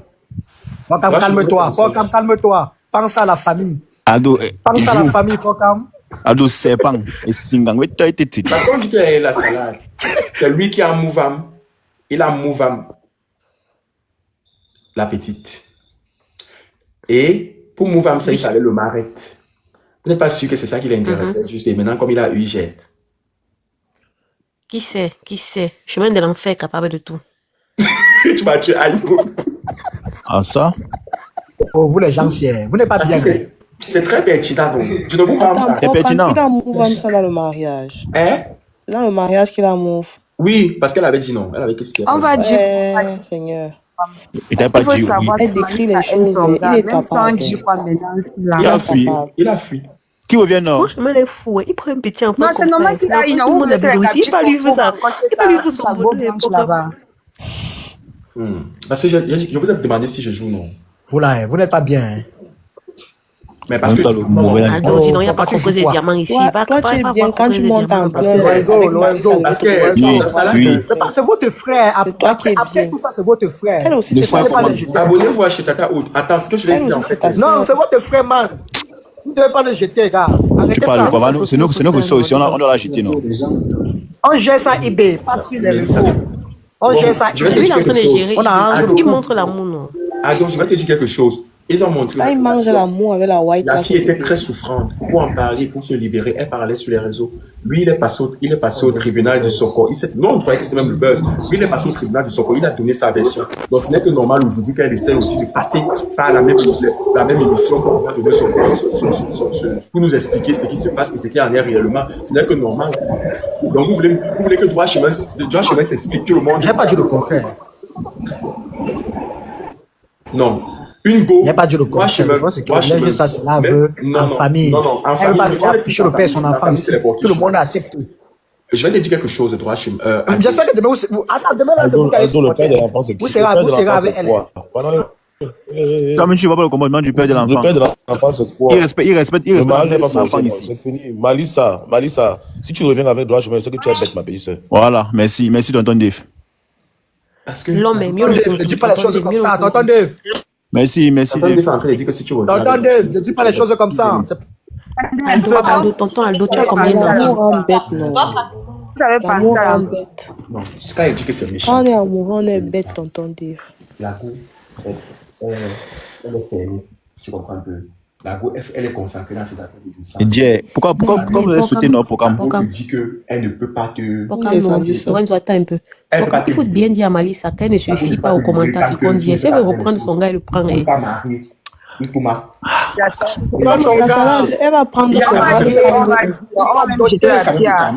Pokam, calme-toi. Pokam, calme-toi. Pense à la famille. Ado, Pense à la famille, Pokam. Ado sepang et singang we toi été titi. Parce qu'on dit qu'il est la salade. C'est lui qui a Mouvam. Il a Mouvam. La petite. Et pour Mouvam, ça, il fallait le marrette. Vous n'êtes pas sûr que c'est ça qui l'intéressait. Juste et maintenant, comme il a eu, il jette. Qui sait? Chemin de l'enfer capable de tout. Tu m'as tué, Aïko. Ah ça? Oh, vous les gens, vous n'êtes pas Parce bien. que c'est très pertinent. Donc. Je ne vous parle Attends, pas. C'est pertinent. il a move ça dans le mariage. Hein? Dans le mariage qu'il a move. Oui, parce qu'elle avait dit non. Elle avait question. On va dire. Seigneur. Il t'a pas Il faut dit oui. savoir Elle que décrit les Malissa aime choses, son il gars. est Même sans capable. dire quoi maintenant, s'il Il a- a fui. Il a fui. Qui revient non? Franchement, elle est fou. Il prend un petit enfant. Non, c'est comme normal ça, qu'il a il une tout le monde a que vu aussi. Il va lui faire ça. Il va lui faire son bonheur. là-bas. Parce que je vous ai demandé si je joue ou non. Vous là, vous n'êtes pas bien. Hein. Mais parce que. Ah non, sinon, il n'y a pas Pourquoi tu proposé joues quoi? diamant ici. Ouais, Va toi, tu es pas bien voir quand tu proposer montes en diamant. Parce plein. que Lorenzo, Parce que Oui, la salade. oui. C'est votre frère. C'est toi qui es Après bien. tout ça, c'est votre frère. Elle aussi, Des c'est fois, ta Vous n'êtes pas sœur. les jeter. Abonnez-vous à chez Tata Haute. Attends, ce que je l'ai Elle dit aussi, en c'est fait. ta sœur. Non, c'est votre frère, man. Vous ne devez pas le jeter, gars. Tu Arrêtez parles de ça. quoi? C'est nous que ça aussi, on doit la jeter non? On gère ça eBay, pas sur les réseaux. On gère ça je vais te Lui, il dire est en train quelque de chose. gérer. On a un Il jour. montre l'amour, non? Ah, donc je vais te dire quelque chose. Ils ont montré. Quand il mange de l'amour avec la white La là, fille c'est était bébé. très souffrante. Pour en parler, pour se libérer, elle parlait sur les réseaux. Lui, il est passé au tribunal du Soko. Non, on croyait que c'était même le buzz. Lui, il est passé au tribunal du Soko. Il a donné sa version. Donc, ce n'est que normal aujourd'hui qu'elle essaie aussi de passer par la même émission pour pouvoir donner pour nous expliquer ce qui se passe et ce qui en est réellement. Ce n'est que normal. Donc, vous voulez que Droit Chemin s'explique tout le monde. Je n'ai pas dit le contraire. Non. Une go. Il n'y a pas dit le contraire. C'est que les gens, ça se lave en famille. Non, en Elle ne famille. veut pas afficher le père et son enfant ici. Tout le monde accepte. Je vais te dire quelque chose, Droit Chemin. J'espère que demain, attends, demain là, c'est vous qui allez Aldo, le père de supporter. l'enfant, c'est qui? Vous Le serez père de avec l'enfant, elle. c'est quoi? Toi-même, tu vois pas le comportement du père de Le l'enfant. père de l'enfant, c'est quoi? Il respecte Le mal n'est pas l'enfant forcé, non. ici. C'est fini. Malissa, si tu reviens avec droit chemin, c'est que tu es bête, ma petite soeur. Voilà, merci, tonton Dave. Parce que... L'homme est mieux. Tonton Dave, ne dis pas les choses comme ça, tonton Dave. Merci, Tonton Dave. Dave est en train de dire que si tu reviens... Tonton Dave, ne dis pas les choses comme ça. Tonton Aldo, tu as combien L'amour d'années? rend bête, non. Vous avez L'amour pensé à rend bête. Non, quand il dit que c'est méchant. Quand on est amoureux, on est bête, tonton Dave. La go, elle est fermée. Tu comprends un peu? La go, elle est concentrée dans ses affaires de jouissance. Et Dieu, pourquoi vous avez sauté notre programme? La go te dit qu'elle ne peut pas te... Attends un peu. Il faut bien dire à Malissa qu'elle ne se fie pas aux commentaires, c'est qu'on dit. Si elle veut reprendre son gars, elle le prend. Elle ne peut pas marier. la salle? La salade, elle va prendre son On va même jeter la petite à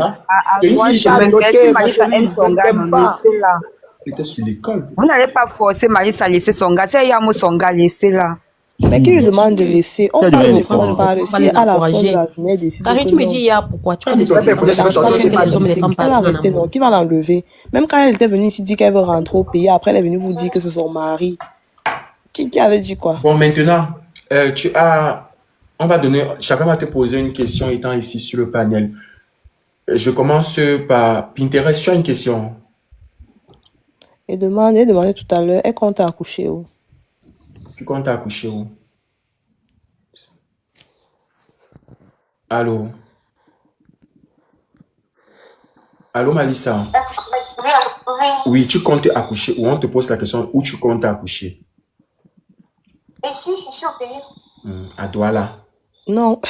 droit chemin. Mais si Malissa aime son gars, non, laissez-la. Elle était sur l'école. Vous n'allez pas forcer Malissa à laisser son gars. Si elle aime son gars, laissez-la. Mais qui lui demande de laisser? On Tu va as le laissé, prendre on par ici à la fin de la journée décider. Carré, tu me dis hier pourquoi tu as des Elle va rester, non, qui va l'enlever? Même quand elle était venue ici dire qu'elle veut rentrer au pays, après elle est venue vous dire que c'est son mari. Qui avait dit quoi? Bon, maintenant, on va donner, chacun va te poser une question étant ici sur le panel. Je commence par Pinterest. Tu as une question? Elle demandait tout à l'heure, elle compte accoucher où? Tu comptes accoucher où? Allô? Allô, Malissa? Oui, tu comptes accoucher où? On te pose la question où tu comptes accoucher? Ici au pays. À Douala. Non,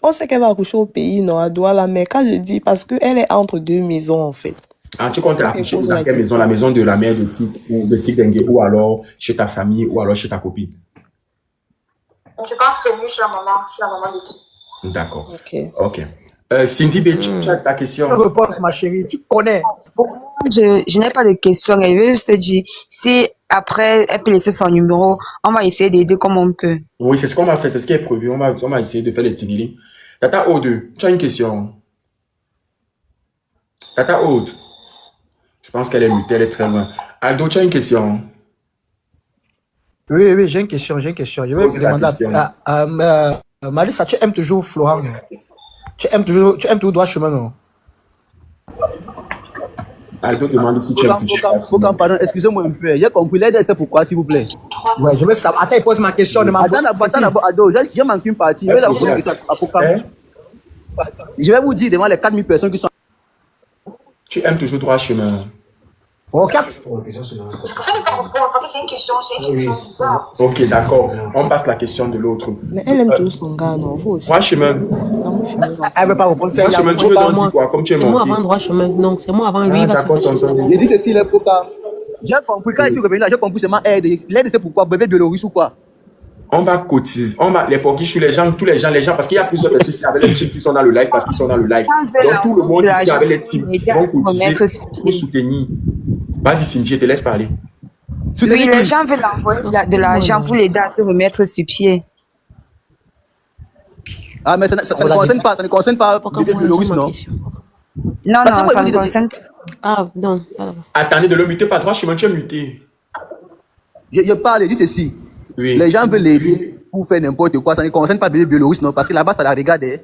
on sait qu'elle va accoucher au pays, non, à Douala, mais quand je dis, parce qu'elle est entre deux maisons, en fait. Ah, tu comptes accoucher dans quelle maison? La maison de la mère de Tic ou de Tic Dengue, ou alors chez ta famille, ou alors chez ta copine? Je pense que c'est mieux chez la maman de Tic. D'accord. Ok. Ok. Cindy B, tu as ta question? Je réponds, ma chérie, tu connais. Je n'ai pas de question. Elle veut juste te dire, si après, elle peut laisser son numéro, on va essayer d'aider comme on peut. Oui, c'est ce qu'on va faire, c'est ce qui est prévu. On va essayer de faire les tigris. Tata Aude, tu as une question? Tata Aude, je pense qu'elle est mutée, elle est très loin. Aldo, tu as une question? Oui, j'ai une question. Je vais demander à Malissa, tu aimes toujours Florent, non? Tu aimes toujours droit chemin, non? Aldo demande si tu aimes si tu Pardon, excusez-moi un peu. J'ai compris. L'aide, c'est pourquoi, s'il vous plaît? Ouais, je veux savoir. Attends, il pose ma question. Attends d'abord, Ado. J'ai manqué une partie. Je vais vous dire devant les 4000 personnes qui sont. Tu aimes toujours droit chemin? Ok. Je préfère ne pas répondre parce que c'est une question bizarre. Ok, d'accord. On passe la question de l'autre. Mais elle aime toujours son gars, non? Vous aussi. Droit chemin. Elle veut pas répondre. Droit chemin, tu veux donc dire quoi? Comme tu es C'est moi mon avant droit chemin. Non, c'est moi avant lui. Il va se d'accord, faire. tonton. J'ai dit ceci, les pourquoi. J'ai compris. Quand je suis revenu là, j'ai compris seulement aide. L'aide, c'est pourquoi? Bébé biélorusse ou quoi? On va cotiser, les pokichus, les gens, parce qu'il y a plusieurs personnes ici avec les teams qui sont dans le live parce qu'ils sont dans le live. Donc tout le monde ici avec les teams vont cotiser pour soutenir. Vas-y Cindy, je te laisse parler. Oui, les gens veulent envoyer de l'argent pour l'aider à se remettre sur pied. Ah, mais ça ne concerne pas bébé biélorusse, non? Non, ça ne concerne pas. Ah, non. Attendez, de le muter pas droit chemin, tu es muté. Je parle, je dis ceci. Oui. Les gens veulent l'aider pour faire n'importe quoi. Ça ne concerne pas bébé biélorusse, non? Parce que là-bas, ça la regarde. Et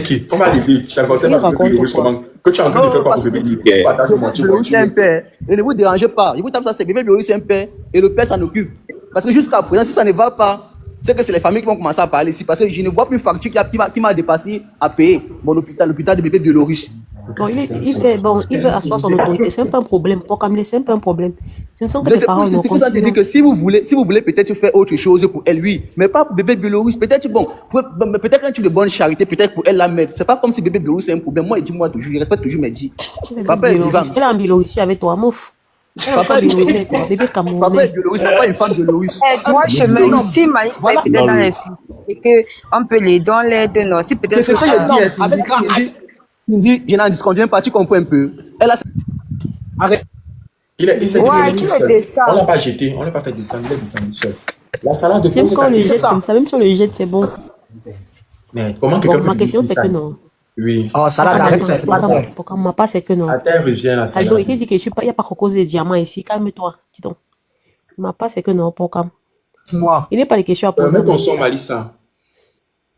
qui? On va l'aider. Ça ne concerne pas bébé biélorusse. Comment? Que tu es en train de faire quoi pour bébé biélorusse? C'est un père. Et ne vous dérangez pas. Je vous tape ça, c'est bébé biélorusse, c'est un père. Et le père s'en occupe. Parce que jusqu'à présent, si ça ne va pas, c'est que c'est les familles qui vont commencer à parler ici. Parce que je ne vois plus une facture qui m'a dépassé à payer. Bon, l'hôpital de bébé biélorusse. Bon, il veut asseoir son autorité. C'est un peu un problème. Pour Camille, c'est un peu un problème. Ce ne sont que des paroles. C'est pour ça que je dis que si vous voulez peut-être faire autre chose pour elle, oui. Mais pas pour bébé biélorusse. Peut-être, peut-être un truc de bonne charité, peut-être pour elle la mettre. C'est pas comme si bébé biélorusse c'est un problème. Moi, dis-moi toujours, je respecte toujours mes dits. Papa est vivant. Elle est en Biélorussie avec toi, mouf. Papa est bébé Camerounais. Papa est biélorusse, papa est une femme biélorusse. Moi, chemin, si Malissa est peut-être dans les soucis, et qu'on peut l'aider, on l'aide, non. Si peut-être. C'est ce que je dis. Cindy, je n'en disconviens pas, tu comprends un peu. Elle a... Arrête. Il s'est seul. On l'a pas jeté, on l'a pas fait descendre, il est descendu seul. La salade de j'aime quand on le jette comme ça, même si on le jette, c'est bon. Mais comment quelqu'un peut ma question, c'est que ça non. Oui. Oh, salade, arrête, c'est pas bon. Pourquoi ma pas, c'est que non. À terre revient la salade. Aldo, il t'a dit que il n'y a pas cause de diamants ici, calme-toi, dis donc. Ma part, c'est que non, pour quand. Moi. Il n'est pas de question à poser à Mets ton son, Malissa. Malissa.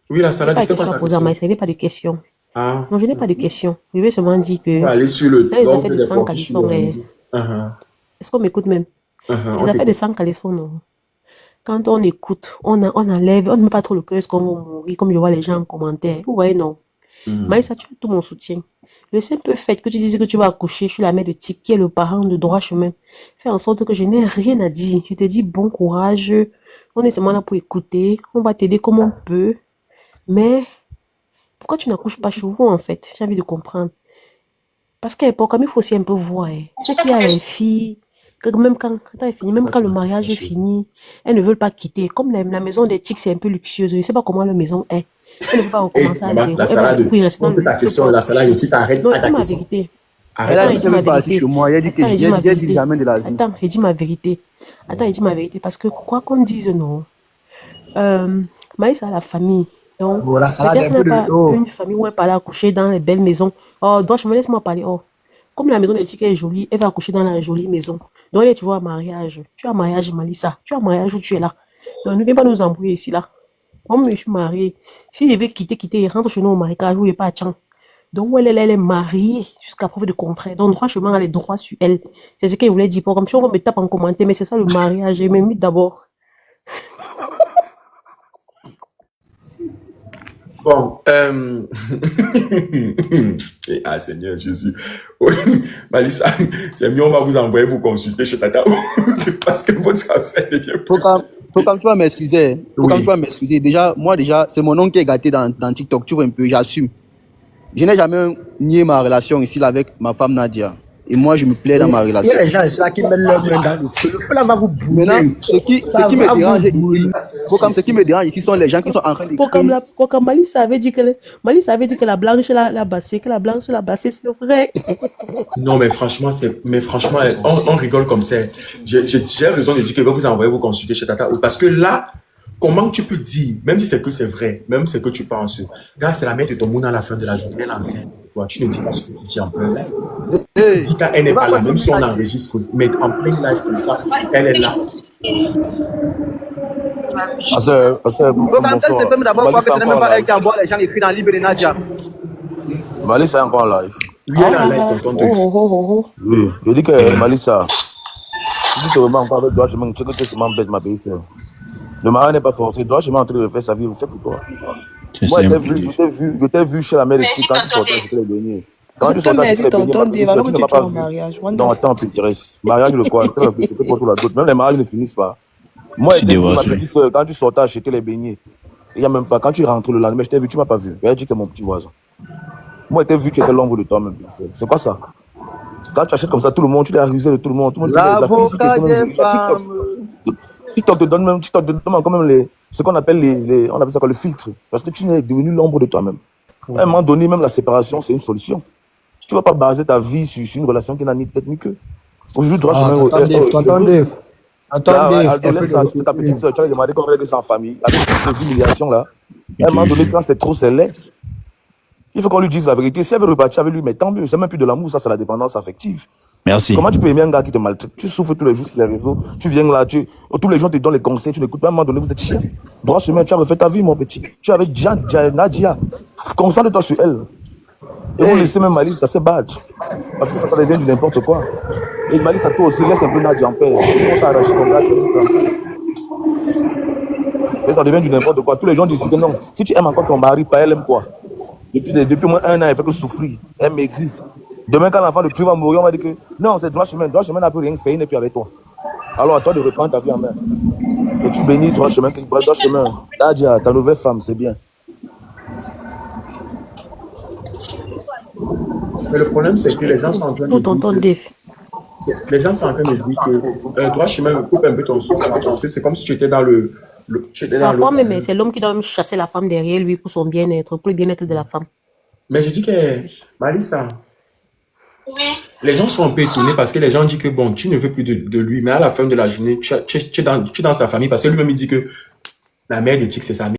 Oui, la Il n'est salade, pas de c'était quoi question à ta poser à question? Malissa. Il n'est pas de question. Ah, Non, je n'ai pas de question. Je vais seulement dire on que va aller sur le dans les blog affaires de des sang portes sur calisson, le Uh-huh, est-ce qu'on m'écoute même? uh-huh, Les on affaires de t'écoute. sang calisson, non. Quand on écoute, on enlève, on ne met pas trop le cœur, est-ce qu'on va mourir, comme je vois les gens en commentaire. Vous voyez, non. Maïssa, tu as tout mon soutien. Le simple fait que tu dises que tu vas accoucher, je suis la mère de Tic, qui est le parent de droit chemin. Fais en sorte que je n'ai rien à dire. Je te dis bon courage. On est seulement là pour écouter. On va t'aider comme on peut. Mais pourquoi tu n'accouches pas chez vous, en fait? J'ai envie de comprendre. Parce qu'à l'époque, il faut aussi un peu voir. Ce qu'il y a les filles, que même quand elle finit, même quand le mariage est fini, elles ne veulent pas quitter. Comme la maison des Tics, c'est un peu luxueuse. Je ne sais pas comment la maison est. Elle ne veut pas recommencer à Maman, zéro. la Elle va salade, du coup y rester dans on le fait ta luxe, question, quoi. la salade, et tu t'arrêtes Non, à ta dis ma question. vérité. Elle Arrête a ta Attends, dit il dit qu'elle ma veut partir vérité. chez moi. Elle a dit que Attends, il dit ma j'ai dit vérité. jamais de la vie. Attends, il dit ma vérité. Attends, il dit ma vérité. Parce que quoi qu'on dise, non. Maïs a la famille. Donc, Oh, la salade, peut-être un n'a peu de... pas Oh. une famille où elle peut accoucher dans les belles maisons. Oh, dois je me laisse-moi parler. Oh. Comme la maison des tickets est jolie, elle va accoucher dans la jolie maison. Donc, elle est toujours à mariage. Tu es à mariage, Malissa. Tu es à mariage où tu es là. Donc, ne viens pas nous embrouiller ici, là. Moi, je suis mariée. Si je vais quitter, et rentre chez nous au marécage, où il n'y a pas à Tchang. Donc, elle est mariée jusqu'à preuve de contraire. Donc, droit chemin a les droits sur elle. C'est ce qu'elle voulait dire. Comme si on me tape en commentaire, mais c'est ça le mariage. Je m'imite d'abord. Bon, ah Seigneur Jésus. Oui, Malissa, c'est mieux, on va vous envoyer vous consulter chez Tata parce que votre affaire devient plus. Faut comme tu vas m'excuser. Faut comme Oui. tu vas m'excuser. Déjà, moi, c'est mon nom qui est gâté dans TikTok. Tu vois un peu, j'assume. Je n'ai jamais nié ma relation ici là, avec ma femme Nadia. Et moi, je me plais dans ma Il y relation. a les gens ici là qui mettent leurs mains dans le feu. Le feu là va vous Maintenant, brûler. ce qui me dérange ici, ce qui me dérange ici sont les gens qui sont en train d'écrire. Pour comme Malissa avait dit que la blanche l'a bassée, que la blanche l'a bassée, c'est vrai. Non, mais franchement, on rigole comme ça. J'ai raison de dire que je vais vous envoyer vous consulter chez Tata. Parce que là, comment tu peux dire, même si c'est que c'est vrai, même si c'est que tu penses, gars, c'est la mère de ton monde à la fin de la journée, elle est enceinte. Tu ne dis pas ce que tu dis en plein live. Tu dis qu'elle n'est pas là, même si on enregistre, mais en plein live comme ça, elle est là. Faut quand elle se fait d'abord quoi que ce n'est même pas elle qui envoie les gens écrits dans le livre de Nadia. Malissa est encore en live. Oui, elle est en live, tonton. Oui, je dis que Malissa, si tu te remets encore avec toi, je me dis que tu es seulement bête, ma belle sœur. Le mari n'est pas forcé. Toi, je suis en train de faire sa vie, c'est pour toi. Moi, je t'ai vu chez la mère de Tic quand tu sortais, c'était les beignets. Quand tu sortais, c'était les beignets, tu ne m'as pas vu. Non, attends, Pétéresse. Mariage, le quoi? C'était pour tout la d'autre. Même les mariages ne finissent pas. Moi, je t'ai vu, ma petite soeur, quand tu sortais acheter les beignets, il n'y a même pas, quand tu rentres le lendemain, je t'ai vu, tu ne m'as pas vu. Elle a dit que c'est mon petit voisin. Moi, je t'ai vu, tu étais l'ombre de toi-même. C'est pas ça. Quand tu achètes comme ça, tout le monde, tu l'as rusé de tout le monde. Tout le monde la fille, TikTok te donne même, quand même ce qu'on appelle on appelle ça quoi, le filtre. Parce que tu es devenu l'ombre de toi-même. À un moment donné, même la séparation, c'est une solution. Tu ne vas pas baser ta vie sur une relation qui n'a ni tête ni queue. Aujourd'hui, droit chemin. Attendez, c'était ta petite soeur, tu as demandé qu'on règle ça en famille. Avec toutes les humiliations là. À un moment donné, quand c'est trop, c'est laid. Il faut qu'on lui dise la vérité. Si elle veut repartir avec lui, mais tant mieux. C'est même plus de l'amour, ça, c'est la dépendance affective. Merci. Comment tu peux aimer un gars qui te maltraite? Tu souffres tous les jours sur les réseaux. Tu viens là, tous les gens te donnent les conseils, tu n'écoutes pas. À un moment donné, vous êtes chien. Droit chemin, tu as refait ta vie, mon petit. Tu es avec Nadia. Concentre-toi sur elle. Et vous laissez même Malissa, c'est bad. Parce que ça devient du n'importe quoi. Et Malissa, toi aussi, laisse un peu Nadia en paix. Sinon, on t'a arraché ton gars, tu es tranquille. Et ça devient du n'importe quoi. Tous les gens disent que non. Si tu aimes encore ton mari, pas elle aime quoi? Depuis moins 1 an, elle fait que souffrir. Elle maigrit. Demain, quand l'enfant de Dieu va mourir, on va dire que non, c'est droit chemin. Droit chemin n'a plus rien fait, il n'est plus avec toi. Alors à toi de reprendre ta vie en main. Et tu bénis droit chemin. Droit chemin. Nadia, ta nouvelle femme, c'est bien. Mais le problème, c'est que les gens sont en train de dire les gens sont en train de dire que droit chemin coupe un peu ton souffle. C'est comme si tu étais dans le parfois même, c'est l'homme qui doit même chasser la femme derrière lui pour son bien-être, pour le bien-être de la femme. Mais je dis que, Malissa, les gens sont un peu étonnés parce que les gens disent que bon, tu ne veux plus de lui, mais à la fin de la journée, tu es dans sa famille parce que lui-même il dit que la mère de Tic, c'est sa mère.